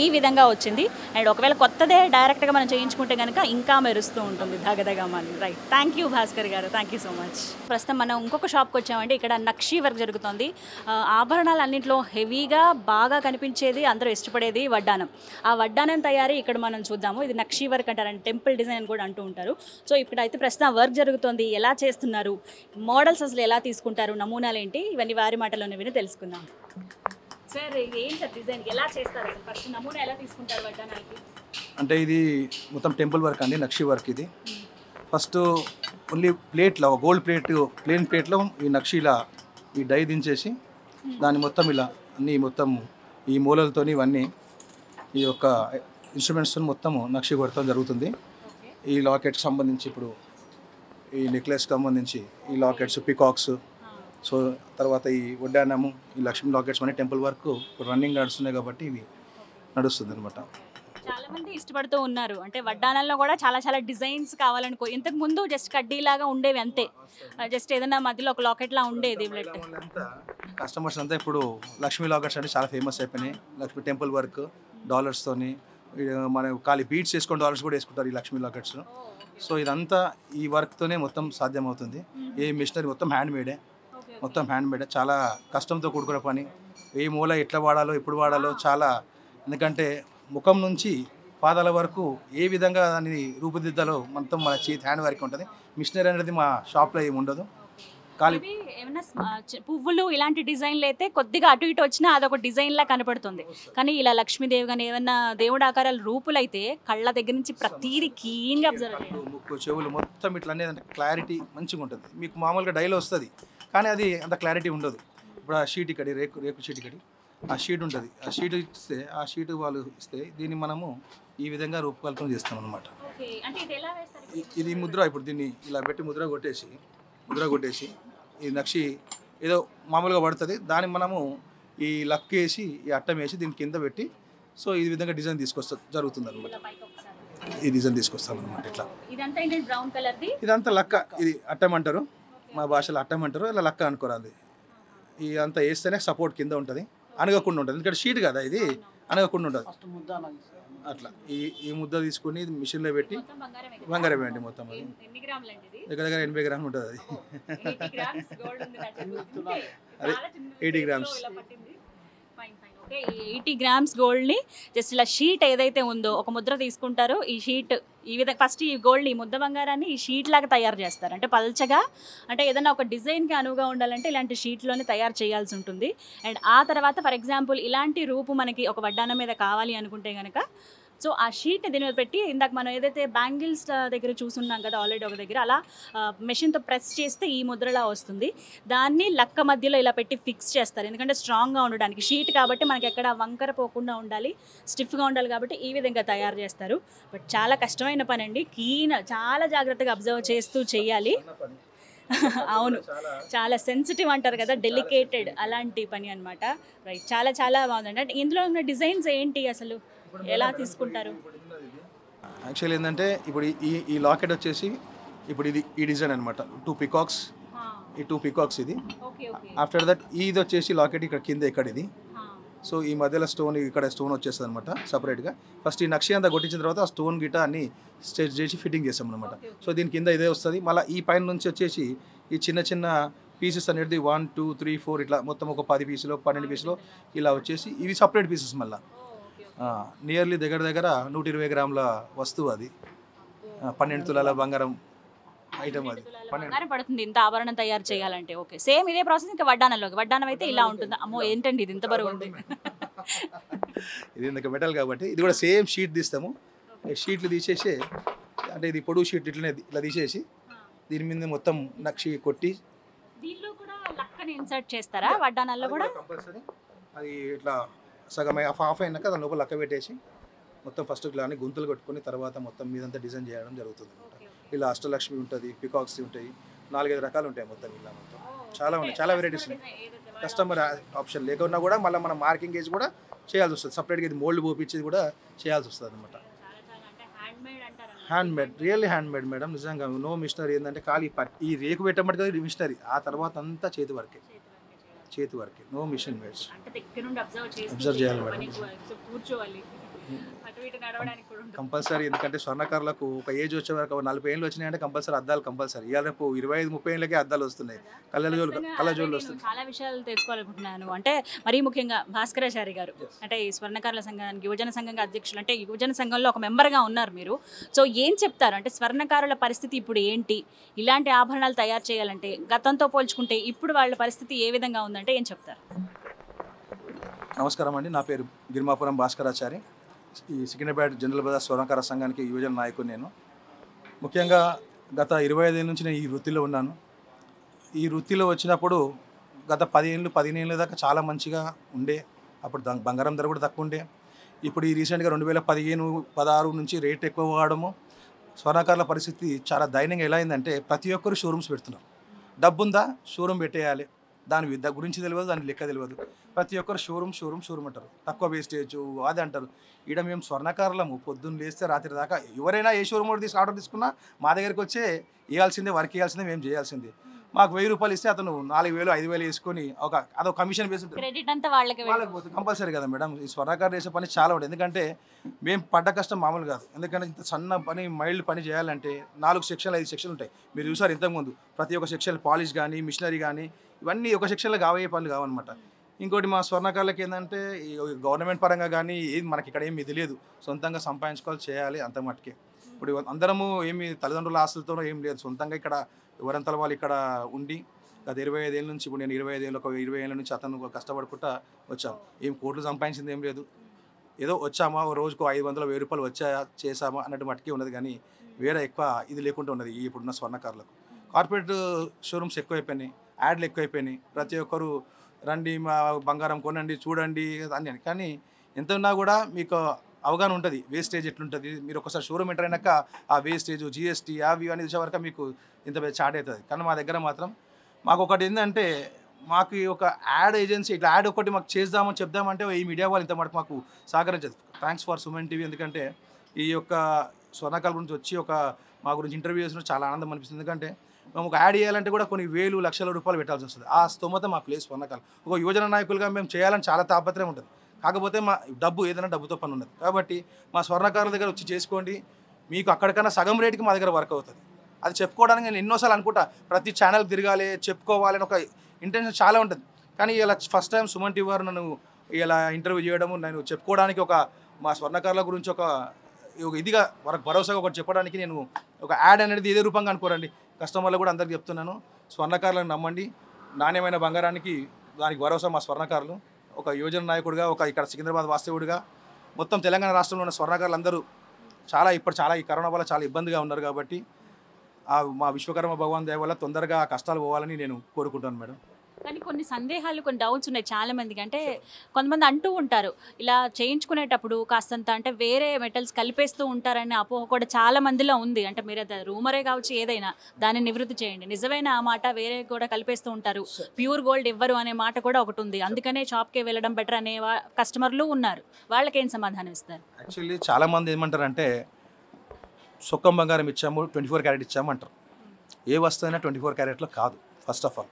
ఈ విధంగా వచ్చింది. అండ్ ఒకవేళ కొత్తదే డైరెక్ట్గా మనం చేయించుకుంటే కనుక ఇంకా మెరుస్తూ ఉంటుంది ధగధగా మనం, రైట్? థ్యాంక్ యూ భాస్కర్ గారు, థ్యాంక్ యూ సో మచ్. ప్రస్తుతం మనం ఇంకొక షాప్కి వచ్చామండి, ఇక్కడ నక్షీ వర్క్ జరుగుతుంది. ఆభరణాలు అన్నింటిలో హెవీగా బాగా కనిపించేది, అందరూ ఇష్టపడేది వడ్డానం. ఆ వడ్డానం తయారీ ఇక్కడ మనం చూద్దాము. ఇది నక్షీ వర్క్ అంటారండి, టెంపుల్ డిజైన్ అని కూడా అంటూ ఉంటారు. సో ఇక్కడ అయితే ప్రస్తుతం వర్క్ జరుగుతుంది, ఎలా చేస్తున్నారు, మోడల్స్ అసలు ఎలా తీసుకుంటారు, నమూనాలు ఏంటి, ఇవన్నీ వారి మాటలోనే విని తెలుసుకుందాం. సార్ ఏం సార్ డిజైన్ ఎలా చేస్తారు, అసలు ఫస్ట్ నమూనా ఎలా తీసుకుంటారు వడ్డానానికి? అంటే ఇది మొత్తం టెంపుల్ వర్క్ అండి, నక్షి వర్క్. ఇది ఫస్ట్ ఓన్లీ ప్లేట్లో, గోల్డ్ ప్లేన్ ప్లేట్లో ఈ నక్షిలా ఈ డై దించేసి దాన్ని మొత్తం ఇలా అన్నీ మొత్తం ఈ మూలలతోని ఇవన్నీ ఈ యొక్క ఇన్స్ట్రుమెంట్స్తో మొత్తము నక్షి కొడతాం జరుగుతుంది. ఈ లాకెట్కి సంబంధించి ఇప్పుడు ఈ నెక్లెస్కి సంబంధించి ఈ లాకెట్స్, పికాక్స్, సో తర్వాత ఈ వడ్డానము, ఈ లక్ష్మీ లాకెట్స్ అనే టెంపుల్ వర్క్ రన్నింగ్ నడుస్తున్నాయి కాబట్టి ఇవి నడుస్తుంది అనమాట. చాలా మంది ఇష్టపడుతూ ఉన్నారు. అంటే వడ్డానంలో కూడా చాలా చాలా డిజైన్స్ కావాలనుకో, ఇంతకు ముందు జస్ట్ కడ్డీలాగా ఉండేవి అంతే, జస్ట్ ఏదైనా మధ్యలో ఒక లాకెట్లా ఉండేది. కస్టమర్స్ అంతా ఇప్పుడు లక్ష్మీ లాకెట్స్ అంటే చాలా ఫేమస్ అయిపోయినాయి. లక్ష్మీ టెంపుల్ వర్క్ డాలర్స్తోని, మన ఖాళీ బీట్స్ వేసుకొని డాలర్స్ కూడా వేసుకుంటారు ఈ లక్ష్మీ లాకెట్స్. సో ఇదంతా ఈ వర్క్తోనే మొత్తం సాధ్యమవుతుంది. ఏ మిషనరీ మొత్తం హ్యాండ్ మేడే, చాలా కష్టంతో కూడుకున్న పని. ఏ మూల ఎట్లా వాడాలో ఎప్పుడు వాడాలో చాలా, ఎందుకంటే ముఖం నుంచి పాదాల వరకు ఏ విధంగా దాన్ని రూపుదిద్దాలో మొత్తం మన చేతి హ్యాండ్ వర్క్ ఉంటుంది. మిషనరీ అనేది మా షాప్లో ఏమి ఉండదు. ఖాళీ ఏమైనా పువ్వులు ఇలాంటి డిజైన్లు అయితే కొద్దిగా అటు ఇటు వచ్చినా అదొక డిజైన్లా కనపడుతుంది. కానీ ఇలా లక్ష్మీదేవి కానీ ఏమన్నా దేవుడు ఆకారాల రూపులు అయితే కళ్ళ దగ్గర నుంచి ప్రతిదీ క్లీన్గా అబ్జర్వ్ చేయాలి. ముక్కు చెవులు మొత్తం ఇట్లా అనేది అంటే క్లారిటీ మంచిగా ఉంటుంది. మీకు మామూలుగా డైలో వస్తుంది కానీ అది అంత క్లారిటీ ఉండదు. ఇప్పుడు ఆ షీట్ ఇక్కడ రేకు షీట్ ఇక్కడ ఆ షీట్ ఉంటుంది. ఆ షీట్ ఇస్తే ఆ షీట్ వాళ్ళు ఇస్తే దీన్ని మనము ఈ విధంగా రూపకల్పన చేస్తాం అనమాట. ఇది ముద్ర, ఇప్పుడు దీన్ని ఇలా పెట్టి ముద్ర కొట్టేసి ఈ నక్షి ఏదో మామూలుగా పడుతుంది, దాన్ని మనము ఈ లక్ వేసి ఈ అట్టం వేసి దీని కింద పెట్టి సో ఈ విధంగా డిజైన్ జరుగుతుంది అనమాట. ఈ డిజైన్ తీసుకొస్తాం అనమాట. ఇట్లా ఇదంతా లక్క, ఇది అట్టం అంటారు, మా భాషలో అట్టం అంటారు, ఇలా లక్క అనుకోరాది. ఇదంతా వేస్తేనే సపోర్ట్ కింద ఉంటుంది, అనగకుండా ఉంటుంది. ఎందుకంటే షీట్ కదా ఇది, అనగకుండా ఉంటుంది. అట్లా ఈ ముద్ద తీసుకుని మిషన్లో పెట్టి బంగారం వేయండి మొత్తం. అది దగ్గర 80 గ్రాములు ఉంటుంది. అది 80 గ్రామ్స్. 80 గ్రామ్స్ గోల్డ్ని జస్ట్ ఇలా షీట్ ఏదైతే ఉందో ఒక ముద్ర తీసుకుంటారో, ఈ షీట్ ఈ విధంగా ఫస్ట్ ఈ గోల్డ్, ఈ ముద్ద బంగారాన్ని ఈ షీట్ లాగా తయారు చేస్తారు. అంటే పల్చగా, అంటే ఏదైనా ఒక డిజైన్కి అనువుగా ఉండాలంటే ఇలాంటి షీట్లోనే తయారు చేయాల్సి ఉంటుంది. అండ్ ఆ తర్వాత ఫర్ ఎగ్జాంపుల్ ఇలాంటి రూపు మనకి ఒక వడ్డానం మీద కావాలి అనుకుంటే కనుక సో ఆ షీట్ దీని మీద పెట్టి, ఇందాక మనం ఏదైతే బ్యాంగిల్స్ దగ్గర చూసున్నాం కదా ఆల్రెడీ ఒక దగ్గర, అలా మెషిన్తో ప్రెస్ చేస్తే ఈ ముద్రలా వస్తుంది. దాన్ని లక్క మధ్యలో ఇలా పెట్టి ఫిక్స్ చేస్తారు, ఎందుకంటే స్ట్రాంగ్గా ఉండడానికి. షీట్ కాబట్టి మనకి ఎక్కడ వంకర పోకుండా ఉండాలి, స్టిఫ్గా ఉండాలి కాబట్టి ఈ విధంగా తయారు చేస్తారు. బట్ చాలా కష్టమైన పని అండి, చాలా జాగ్రత్తగా అబ్జర్వ్ చేస్తూ చేయాలి. అవును, చాలా సెన్సిటివ్ అంటారు కదా, డెలికేటెడ్, అలాంటి పని అనమాట. రైట్, చాలా చాలా బాగుందండి. అంటే ఇందులో ఉన్న డిజైన్స్ ఏంటి, అసలు ఎలా తీసుకుంటారు? యాక్చువల్లీ ఏంటంటే ఇప్పుడు ఈ లాకెట్ వచ్చేసి ఇప్పుడు ఇది ఈ డిజైన్ అనమాట. 2 పికాక్స్, ఈ 2 పికాక్స్ ఇది. ఆఫ్టర్ దట్ ఇది వచ్చేసి లాకెట్ ఇక్కడ కింద ఇక్కడ ఇది. సో ఈ మధ్యలో స్టోన్, ఇక్కడ స్టోన్ వచ్చేస్తుంది అనమాట సపరేట్గా. ఫస్ట్ ఈ నక్షి అంతా కొట్టించిన తర్వాత ఆ స్టోన్ గిట్ట అన్ని స్టెచ్ చేసి ఫిట్టింగ్ చేస్తాం అనమాట. సో దీని కింద ఇదే వస్తుంది. మళ్ళీ ఈ పైన నుంచి వచ్చేసి ఈ చిన్న చిన్న పీసెస్ అనేది 1 2 3 4 ఇట్లా మొత్తం ఒక 10 పీసులు 12 పీసులు ఇలా వచ్చేసి ఇవి సపరేట్ పీసెస్. మళ్ళీ నియర్లీ దగ్గర 120 గ్రాముల వస్తువు అది. 12 తులాల బంగారం ఐటమ్ అది. బంగారం పడుతుంది ఇంత ఆభరణం తయారు చేయాలంటే. ఓకే, సేమ్ ఇదే ప్రాసెస్ ఇంకా వడ్డానం అయితే ఇలా ఉంటుంది. అమ్మో ఏంటండి ఇది ఇంత బరువు ఉంది. ఇది ఇంకా మెటల్ కాబట్టి ఇది కూడా సేమ్ షీట్ తీస్తాము. షీట్లు తీసేసి, అంటే ఇది పొడుగు షీట్ ఇట్లనే ఇట్లా తీసేసి దీని మీద మొత్తం నక్షి కొట్టి దీనిలో కూడా లక్కని ఇన్సర్ట్ చేస్తారా వడ్డానాల్లో కూడా? కంపల్సరీ. అది ఇట్లా సగం హాఫ్ అయినాక దాని లోపల లక్క పెట్టేసి మొత్తం ఫస్ట్ ఇట్లా అని గుంతలు కొట్టుకొని తర్వాత మొత్తం మీదంతా డిజైన్ చేయడం జరుగుతుంది అనమాట. ఇలా అష్టలక్ష్మి ఉంటుంది, పికాక్స్ ఉంటాయి, 4-5 రకాలు ఉంటాయి మొత్తం. ఇలా మొత్తం చాలా ఉన్నాయి, చాలా వెరైటీస్ ఉన్నాయి. కస్టమర్ ఆప్షన్ లేకున్నా కూడా మళ్ళీ మనం మార్కింగ్ వేసి కూడా చేయాల్సి వస్తుంది. సపరేట్గా ఇది మోల్డ్ పోపించేది కూడా చేయాల్సి వస్తుంది అనమాట. Handmade, really handmade madam, నిజంగా. No machinery. ఏంటంటే ఖాళీ ఈ రేకు పెట్టమంటే కదా మిషనరీ, ఆ తర్వాత అంతా చేతి వర్కే, నో మిషన్ మేడ్స్. అబ్జర్వ్ చేయాలి మేడం, కంపల్సరీ. ఎందుకంటే స్వర్ణకారులకు ఒక ఏజ్ వచ్చే వరకు 40 ఏళ్ళు వచ్చినాయంటే కంపల్సరీ అద్దాలు కంపల్సరీ. ఇవాళ రేపు 25-30 ఏళ్ళకే అద్దాలు వస్తున్నాయి, కళ్ళజోళ్ళు వస్తున్నాయి. చాలా విషయాలు తెలుసుకోవాలనుకుంటున్నాను. అంటే మరీ ముఖ్యంగా భాస్కరాచారి గారు, అంటే ఈ స్వర్ణకారుల సంఘానికి యువజన సంఘంగా అధ్యక్షులు, అంటే యువజన సంఘంలో ఒక మెంబర్గా ఉన్నారు మీరు. సో ఏం చెప్తారు, అంటే స్వర్ణకారుల పరిస్థితి ఇప్పుడు ఏంటి, ఇలాంటి ఆభరణాలు తయారు చేయాలంటే గతంతో పోల్చుకుంటే ఇప్పుడు వాళ్ళ పరిస్థితి ఏ విధంగా ఉందంటే ఏం చెప్తారు? నమస్కారం అండి, నా పేరు గిరిమాపురం భాస్కరాచారి. ఈ సికింద్రాబాద్ జనరల్ బజార్ స్వర్ణకార సంఘానికి యువజన నాయకుడు నేను. ముఖ్యంగా గత 25 ఏళ్ళ నుంచి నేను ఈ వృత్తిలో ఉన్నాను. ఈ వృత్తిలో వచ్చినప్పుడు గత 15 ఏళ్ళ దాకా చాలా మంచిగా ఉండే. అప్పుడు బంగారం ధర కూడా తక్కువ ఉండే. ఇప్పుడు ఈ రీసెంట్గా 2015-16 నుంచి రేట్ ఎక్కువ కావడము, స్వర్ణకారుల పరిస్థితి చాలా దయనీయంగా ఎలా అయిందంటే ప్రతి ఒక్కరు షోరూమ్స్ పెడుతున్నారు. డబ్బుందా షోరూమ్ పెట్టేయాలి, దాని గురించి తెలియదు, దాని లెక్క తెలియదు. ప్రతి ఒక్కరు షోరూమ్ అంటారు, తక్కువ వేస్టేజ్ అది అంటారు. ఈడ మేము స్వర్ణకారులము, పొద్దున్న లేస్తే రాత్రి దాకా ఎవరైనా ఏ షోరూమ్ ఆర్డర్ తీసుకున్నా మా దగ్గరికి వచ్చే ఇవ్వాల్సిందే, వర్క్ ఇవ్వాల్సిందే, మేము చేయాల్సిందే. మాకు 1000 రూపాయలు ఇస్తే అతను 4000 5000 వేసుకొని అదొక కమిషన్ బేస్ ఉంటుంది, క్రెడిట్ అంతా వాళ్ళకి వాళ్ళకి పోతుంది కంపల్సరీ కదా మేడం. ఈ స్వర్ణకారు చేసే పని చాలా ఉంటుంది, ఎందుకంటే మేము పడ్డ కష్టం మామూలు కాదు. ఎందుకంటే ఇంత సన్న పని, మైల్డ్ పని చేయాలంటే 4 సెక్షన్లు 5 సెక్షన్లు ఉంటాయి. మీరు చూసారు ఇంతకుముందు, ప్రతి ఒక్క సెక్షన్ పాలిష్ కానీ మిషనరీ కానీ ఇవన్నీ ఒక సెక్షన్లో కావే పనులు కావన్నమాట. ఇంకోటి మా స్వర్ణకారులకు ఏంటంటే గవర్నమెంట్ పరంగా కానీ ఏది మనకి ఇక్కడ ఏమి ఇది లేదు, సొంతంగా సంపాదించుకోవాలి, చేయాలి అంత మట్టుకే. ఇప్పుడు అందరము ఏమి తల్లిదండ్రుల ఆస్తులతోనో ఏం లేదు, సొంతంగా ఇక్కడ ఎవరంతల వాళ్ళు ఇక్కడ ఉండి గత 25 ఏళ్ళ నుంచి, ఇప్పుడు నేను 25 ఏళ్ళు, ఒక 20 ఏళ్ళ నుంచి అతను కష్టపడుకుంటా వచ్చాం. ఏం కోట్లు సంపాదించింది ఏం లేదు, ఏదో వచ్చామా ఓ రోజుకు 500 1000 రూపాయలు వచ్చాయా చేసామా అన్నట్టు మట్టుకే ఉన్నది. కానీ వేరే ఎక్కువ ఇది లేకుండా ఉన్నది ఇప్పుడున్న స్వర్ణకారులకు. కార్పొరేట్ షోరూమ్స్ ఎక్కువైపోయినాయి, యాడ్లు ఎక్కువైపోయినాయి, ప్రతి ఒక్కరు రండి మా బంగారం కొనండి చూడండి అని. కానీ ఎంత ఉన్నా కూడా మీకు అవగాహన ఉంటుంది వేస్టేజ్ ఎట్లుంటుంది. మీరు ఒకసారి షోరూమ్ ఎంటర్ అయినాక ఆ వేస్టేజ్ GST అవి అని చూసే వరకు మీకు ఇంత చాట్ అవుతుంది. కానీ మా దగ్గర మాత్రం మాకు ఒకటి ఏంటంటే, మాకు ఒక యాడ్ ఏజెన్సీ ఇట్లా యాడ్ ఒకటి మాకు చేద్దామని చెప్దామంటే ఈ మీడియా వాళ్ళు ఇంత మటుకు మాకు సహకరించదు. Thanks for Suman TV. ఎందుకంటే ఈ యొక్క స్వర్ణకాల గురించి వచ్చి మా గురించి ఇంటర్వ్యూ చేసిన చాలా ఆనందం అనిపిస్తుంది. ఎందుకంటే మేము ఒక యాడ్ చేయాలంటే కూడా కొన్ని వేలు లక్షల రూపాయలు పెట్టాల్సి వస్తుంది. ఆ స్తోమత మా ప్లేస్ స్వర్ణకాలం. ఒక యువజన నాయకులుగా మేము చేయాలని చాలా తాపత్రయం ఉంటుంది. కాకపోతే మా ఏదైనా డబ్బుతో పని ఉన్నది. కాబట్టి మా స్వర్ణకారుల దగ్గర వచ్చి చేసుకోండి, మీకు అక్కడికన్నా సగం రేటుకి మా దగ్గర వర్క్ అవుతుంది. అది చెప్పుకోవడానికి నేను ఎన్నోసార్లు అనుకుంటా, ప్రతి ఛానల్ తిరగాలి, చెప్పుకోవాలి అని ఒక ఇంటెన్షన్ చాలా ఉంటుంది. కానీ ఇలా ఫస్ట్ టైం సుమన్ టీవీ వారు నన్ను ఇలా ఇంటర్వ్యూ చేయడము, నేను చెప్పుకోవడానికి మా స్వర్ణకారుల గురించి ఇదిగా వరకు భరోసాగా ఒకటి చెప్పడానికి నేను ఒక యాడ్ అనేది ఇదే రూపంగా అనుకోరండి. కస్టమర్లు కూడా అందరికీ చెప్తున్నాను, స్వర్ణకారులను నమ్మండి, నాణ్యమైన బంగారానికి దానికి భరోసా మా స్వర్ణకారులు. ఒక యువజన నాయకుడిగా, ఇక్కడ సికింద్రాబాద్ వాస్తవుడిగా మొత్తం తెలంగాణ రాష్ట్రంలో ఉన్న స్వర్ణకారులు అందరూ చాలా ఈ కరోనా వల్ల చాలా ఇబ్బందిగా ఉన్నారు. కాబట్టి మా విశ్వకర్మ భగవాన్ దయ వల్ల తొందరగా ఆ కష్టాలు పోవాలని నేను కోరుకుంటాను మేడం. కానీ కొన్ని సందేహాలు, కొన్ని డౌట్స్ ఉన్నాయి చాలా మందికి. అంటే కొంతమంది అంటూ ఉంటారు, ఇలా చేయించుకునేటప్పుడు కాస్తంత అంటే వేరే మెటల్స్ కలిపేస్తూ ఉంటారనే అపోహ కూడా చాలా మందిలో ఉంది. అంటే మీరు అది రూమరే కావచ్చు, ఏదైనా దాన్ని నివృత్తి చేయండి. నిజమైన ఆ మాట, వేరే కూడా కలిపేస్తూ ఉంటారు, ప్యూర్ గోల్డ్ ఇవ్వరు అనే మాట కూడా ఒకటి ఉంది. అందుకనే షాప్కే వెళ్ళడం బెటర్ అనే కస్టమర్లు ఉన్నారు. వాళ్ళకేం సమాధానం ఇస్తారు? యాక్చువల్లీ చాలామంది ఏమంటారంటే, సొక్కం బంగారం ఇచ్చాము 24 క్యారెట్ ఇచ్చాము అంటారు. ఏ వస్తువు అయినా 24 క్యారెట్లో కాదు. ఫస్ట్ ఆఫ్ ఆల్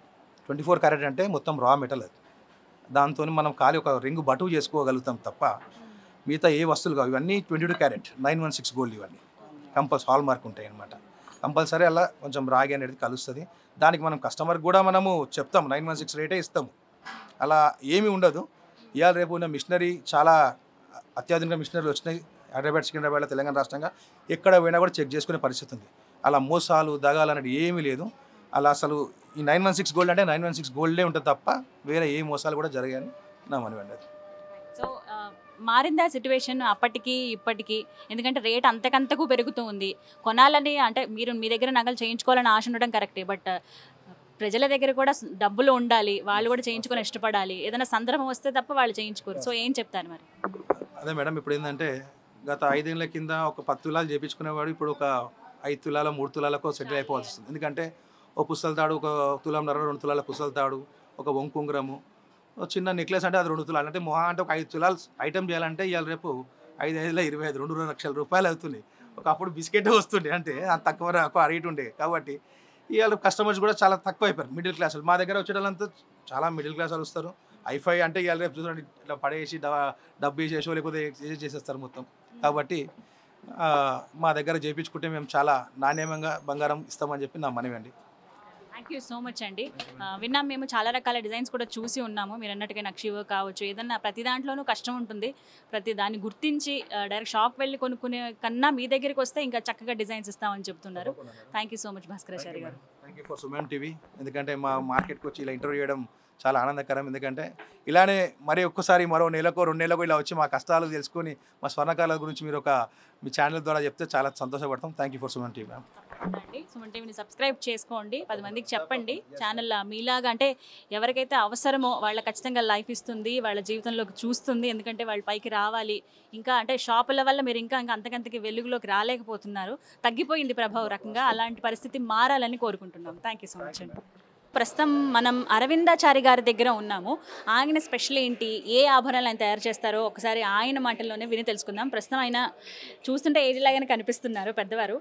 24 క్యారెట్ అంటే మొత్తం రా మెటల్, అది దాంతో మనం ఖాళీ ఒక రింగు బటువు చేసుకోగలుగుతాం తప్ప మిగతా ఏ వస్తువులు కావు. ఇవన్నీ 22 క్యారెట్ 916 గోల్డ్, ఇవన్నీ హాల్ మార్క్ ఉంటాయి అన్నమాట. కంపల్సరీ అలా కొంచెం రాగి అనేది కలుస్తుంది. దానికి మనం కస్టమర్కి కూడా మనము చెప్తాం, 916 రేటే ఇస్తాము, అలా ఏమీ ఉండదు. ఇవాళ రేపు ఉన్న మిషనరీ చాలా అత్యాధునిక మిషనరీలు వచ్చినాయి. హైదరాబాద్ సికింద్రాబాద్లో తెలంగాణ రాష్ట్రంగా ఎక్కడ పోయినా కూడా చెక్ చేసుకునే పరిస్థితి ఉంది. అలా మోసాలు దగాలు అనేది ఏమీ లేదు. అలా అసలు ఈ 916 గోల్డ్ అంటే 916 గోల్డే ఉంటుంది తప్ప వేరే ఏ మోసాలు కూడా జరిగాయని నా మనవి. సో మారిందా సిచ్యువేషన్ అప్పటికి ఇప్పటికీ? ఎందుకంటే రేట్ అంతకంతకు పెరుగుతూ ఉంది. కొనాలని అంటే మీరు మీ దగ్గర నగలు చేయించుకోవాలని ఆశ ఉండడం కరెక్టే, బట్ ప్రజల దగ్గర కూడా డబ్బులు ఉండాలి, వాళ్ళు కూడా చేయించుకొని ఇష్టపడాలి. ఏదైనా సందర్భం వస్తే తప్ప వాళ్ళు చేయించుకోరు. సో ఏం చెప్తారు మరి? అదే మేడం, ఇప్పుడు ఏంటంటే గత 5 ఏళ్ళ కింద ఒక 10 తులాలు చేయించుకునేవాడు ఇప్పుడు ఒక 5 తులాల 3 తులాలకు సెటిల్ అయిపోవాల్సి వస్తుంది. ఎందుకంటే ఒక పుస్తల తాడు, ఒక తులంన్నర 2 తులాల పుస్తల తాడు, ఒక వంకుంగ్రము, చిన్న నెక్లెస్ అంటే అది 2 తులాలు, అంటే మొహా అంటే ఒక 5 తులాలు ఐటమ్ చేయాలంటే ఇవాళ రేపు 5 25 2 లక్షల రూపాయలు అవుతుంది. ఒకప్పుడు బిస్కెట్ వస్తుండే, అంటే తక్కువ రేట్ ఉండే. కాబట్టి ఇవాళ కస్టమర్స్ కూడా చాలా తక్కువ అయిపోయారు. మిడిల్ క్లాస్ మా దగ్గర వచ్చేటంతా చాలా మిడిల్ క్లాస్ వాళ్ళు వస్తారు. ఐఫై అంటే ఇవాళ రేపు చూడండి ఇట్లా పడేసి డబ్బు వేసేసో లేకపోతే చేసేస్తారు మొత్తం. కాబట్టి మా దగ్గర చేయించుకుంటే మేము చాలా నాణ్యమంగా బంగారం ఇస్తామని చెప్పి నా మనవి అండి. థ్యాంక్ యూ సో మచ్ అండి. విన్నాం, మేము చాలా రకాల డిజైన్స్ కూడా చూసి ఉన్నాము. మీరు అన్నట్టుగా నక్షి వర్క్ కావచ్చు, ఏదన్నా ప్రతి దాంట్లోనూ కష్టం ఉంటుంది. ప్రతి దాన్ని గుర్తించి డైరెక్ట్ షాప్ వెళ్ళి కొనుక్కునే కన్నా మీ దగ్గరికి వస్తే ఇంకా చక్కగా డిజైన్స్ ఇస్తామని చెప్తున్నారు. Thank you so much Bhaskarachari గారు. Thank you for Suman TV. ఎందుకంటే మా మార్కెట్కి వచ్చి ఇలా ఇంటర్వ్యూ చేయడం చాలా ఆనందకరం. ఎందుకంటే ఇలానే మరి ఒక్కసారి మరో నెలకో 2 నెలలకు ఇలా వచ్చి మా కష్టాలు తెలుసుకొని మా స్వర్ణకారుల గురించి మీరు మీ ఛానల్ ద్వారా చెప్తే చాలా సంతోషపడతాం. Thank you for Suman TV ma'am. అండి, సుమన్ టీవీని సబ్స్క్రైబ్ చేసుకోండి, 10 మందికి చెప్పండి. ఛానల్ మీలాగా అంటే ఎవరికైతే అవసరమో వాళ్ళ ఖచ్చితంగా లైఫ్ ఇస్తుంది, వాళ్ళ జీవితంలోకి చూస్తుంది. ఎందుకంటే వాళ్ళు పైకి రావాలి. ఇంకా అంటే షాపుల వల్ల మీరు ఇంకా అంతకంతకి వెలుగులోకి రాలేకపోతున్నారు. తగ్గిపోయింది ప్రభావం రకంగా. అలాంటి పరిస్థితి మారాలని కోరుకుంటున్నాం. థ్యాంక్ యూ సో మచ్ అండి. ప్రస్తుతం మనం అరవిందాచారి గారి దగ్గర ఉన్నాము. ఆయన స్పెషల్ ఏంటి, ఏ ఆభరణాలు ఆయన తయారు చేస్తారో ఒకసారి ఆయన మాటల్లోనే విని తెలుసుకుందాం. ప్రస్తుతం ఆయన చూస్తుంటే ఏజ్ లాగానే కనిపిస్తున్నారు, పెద్దవారు.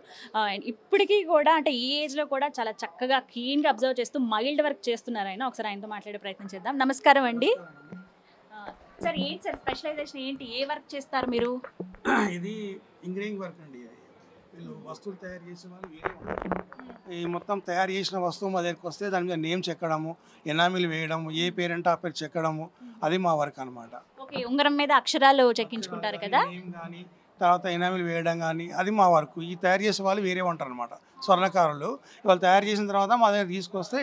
ఇప్పటికీ కూడా అంటే ఈ ఏజ్లో కూడా చాలా చక్కగా క్లీన్గా అబ్జర్వ్ చేస్తూ మైల్డ్ వర్క్ చేస్తున్నారు ఆయన. ఒకసారి ఆయనతో మాట్లాడే ప్రయత్నం చేద్దాం. నమస్కారం అండి. సార్ ఏంటి సార్ స్పెషలైజేషన్ ఏంటి, ఏ వర్క్ చేస్తారు మీరు? ఇది ఇంజనీరింగ్ వర్క్ అండి. ఇది వీళ్ళు వస్తువులు తయారు చేసే వాళ్ళు వేరే ఉంటారు. ఈ మొత్తం తయారు చేసిన వస్తువు మా దగ్గరికి వస్తే దాని మీద నేమ్ చెక్కడము, ఎనామిల్ వేయడము, ఏ పేరెంట్ ఆ పేరు చెక్కడము, అది మా వర్క్ అనమాట. ఓకే, ఉంగరం మీద అక్షరాలు చెక్కించుకుంటారు కదా, నేమ్ కానీ తర్వాత ఎనామిల్ వేయడం కానీ అది మా వర్క్. ఈ తయారు చేసే వాళ్ళు వేరే ఉంటారు అనమాట, స్వర్ణకారులు. వాళ్ళు తయారు చేసిన తర్వాత మా దగ్గర తీసుకొస్తే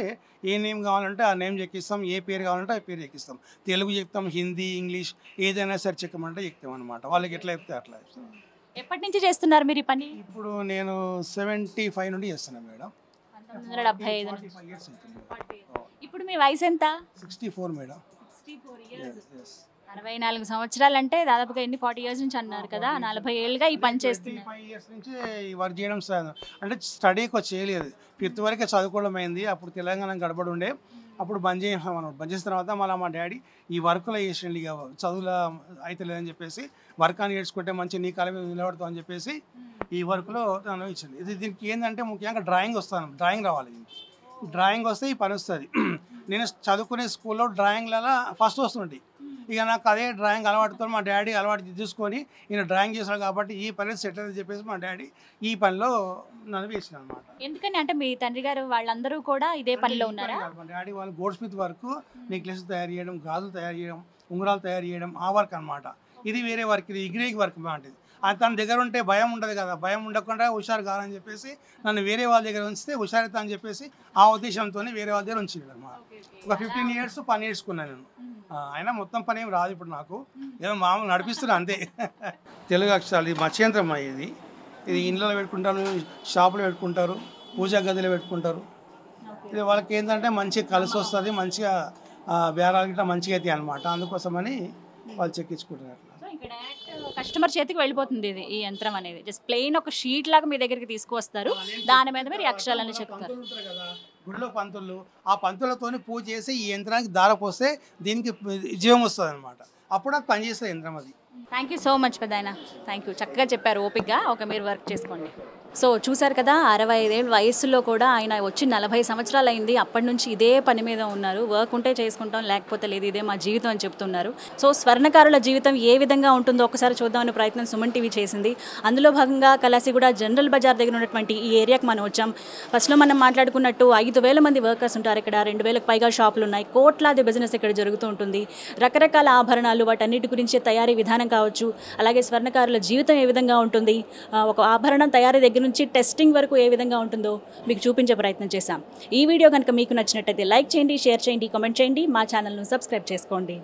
ఏ నేమ్ కావాలంటే ఆ నేమ్ చెక్కిస్తాం, ఏ పేరు కావాలంటే ఆ పేరు చెక్కిస్తాం. తెలుగు చెప్తాం, హిందీ, ఇంగ్లీష్ ఏదైనా సరే చెక్కమంటే చెప్తాం అనమాట. వాళ్ళకి ఎట్లా చెప్తే అట్లా చెప్తాం. ఎప్పటి నుంచి చేస్తున్నారు మీరు ఈ పని? ఇప్పుడు నేను 75 నుండి చేస్తున్నాను మేడం. 1975 45 years అవుతుంది. ఇప్పుడు మీ వయసు ఎంత? 64 మేడం. 64 సంవత్సరాలు అంటే దాదాపుగా ఎన్ని 40 ఇయర్స్ నుంచి అన్నారు కదా, 40 ఏళ్ళుగా ఈ పని చేస్తున్నారు. 25 years నుంచి ఈ వర్క్ చేయడం అంటే స్టడీకి చేయలేదు, 5th వరకే చదువుకోవడం అయింది. అప్పుడు తెలంగాణ గడపడి ఉండే, అప్పుడు బంద్ చేసాం అనమాట. బంద్ చేసిన తర్వాత మళ్ళీ మా డాడీ ఈ వర్క్లో చేసిండు. ఇక చదువులో అయితే లేదని చెప్పేసి వర్క్ అని నేర్చుకుంటే మంచి నీ కాలం మీద నిలబడతావు అని చెప్పేసి ఈ వర్క్లో నన్ను ఇచ్చింది. ఇది దీనికి ఏంటంటే ముఖ్యంగా డ్రాయింగ్ వస్తాను, డ్రాయింగ్ రావాలి. దీనికి డ్రాయింగ్ వస్తే ఈ పని వస్తుంది. నేను చదువుకునే స్కూల్లో డ్రాయింగ్లలో ఫస్ట్ వస్తుంటే ఇక నాకు అదే డ్రాయింగ్ అలవాటుతో మా డాడీ అలవాటు తీసుకొని ఈయన డ్రాయింగ్ చేశాడు కాబట్టి ఈ పని సెట్ అని చెప్పేసి మా డాడీ ఈ పనిలో నన్ను వేసిన అనమాట. ఎందుకని అంటే మీ తండ్రి గారు వాళ్ళందరూ కూడా ఇదే పనిలో ఉన్నారా? మా డాడీ వాళ్ళు గోల్డ్ స్మిత్ వర్క్, నెక్లెస్ తయారు చేయడం, గాజులు తయారు చేయడం, ఉంగరాలు తయారు చేయడం, ఆ వర్క్ అనమాట. ఇది వేరే వర్క్, ఇది ఇంజనీరింగ్ వర్క్ లాంటిది. తన దగ్గర ఉంటే భయం ఉండదు కదా, భయం ఉండకుండా హుషారు కావాలని చెప్పేసి నన్ను వేరే వాళ్ళ దగ్గర ఉంచితే హుషారుతా అని చెప్పేసి ఆ ఉద్దేశంతోనే వేరే వాళ్ళ దగ్గర ఉంచింది అనమాట. ఒక 15 years పని నేర్చుకున్నాను నేను. అయినా మొత్తం పని ఏం రాదు ఇప్పుడు నాకు, ఏదో మామూలు నడిపిస్తున్నా అంతే. తెలుగు అక్షరాలు ఇది మత్స్యంత్రం ఇది. ఇది ఇంట్లో పెట్టుకుంటారు, షాపులో పెట్టుకుంటారు, పూజా గదిలో పెట్టుకుంటారు. ఇది వాళ్ళకి ఏంటంటే మంచిగా కలిసి వస్తుంది, మంచిగా బేరాలు గిట్లా మంచిగా అవుతాయి అనమాట. అందుకోసమని వాళ్ళు చెక్కించుకుంటున్నారు. కస్టమర్ చేతికి వెళ్ళిపోతుంది ఇది, ఈ యంత్రం అనేది జస్ట్ ప్లెయిన్ ఒక షీట్ లాగా మీ దగ్గరికి తీసుకువస్తారు, దాని మీద మీరు అక్షరాలను చెప్తారు. గుడిలో పంతులు, ఆ పంతులతోని పూజ చేసి ఈ యంత్రానికి దార పోస్తే దీనికి జీవం వస్తుంది అనమాట. అప్పుడు అది పనిచేస్తుంది యంత్రం అది. థ్యాంక్ యూ సో మచ్ పెద్దాయన, థ్యాంక్ యూ. చక్కగా చెప్పారు, ఓపిక్గా. ఓకే, మీరు వర్క్ చేసుకోండి. సో చూసారు కదా, 65 ఏళ్ళ వయసులో కూడా ఆయన వచ్చి 40 సంవత్సరాలు అయింది. అప్పటి నుంచి ఇదే పని మీద ఉన్నారు. వర్క్ ఉంటే చేసుకుంటాం, లేకపోతే లేదు, ఇదే మా జీవితం అని చెప్తున్నారు. సో స్వర్ణకారుల జీవితం ఏ విధంగా ఉంటుందో ఒకసారి చూద్దామనే ప్రయత్నం సుమన్ టీవీ చేసింది. అందులో భాగంగా కలాసిగూడ జనరల్ బజార్ దగ్గర ఉన్నటువంటి ఈ ఏరియాకి మనం వచ్చాం. ఫస్ట్లో మనం మాట్లాడుకున్నట్టు 5,000 మంది వర్కర్స్ ఉంటారు ఇక్కడ, 2,000కు పైగా షాపులు ఉన్నాయి, కోట్లాది బిజినెస్ ఇక్కడ జరుగుతూ ఉంటుంది. రకరకాల ఆభరణాలు, వాటన్నిటి గురించి తయారీ విధానం కావచ్చు, అలాగే స్వర్ణకారుల జీవితం ఏ విధంగా ఉంటుంది, ఒక ఆభరణం తయారీ దగ్గర నుంచి టెస్టింగ్ వరకు ఏ విధంగా ఉంటుందో మీకు చూపించే ప్రయత్నం చేశాం. ఈ వీడియో కనుక మీకు నచ్చినట్టయితే లైక్ చేయండి, షేర్ చేయండి, కామెంట్ చేయండి, మా ఛానల్ను సబ్స్క్రైబ్ చేసుకోండి.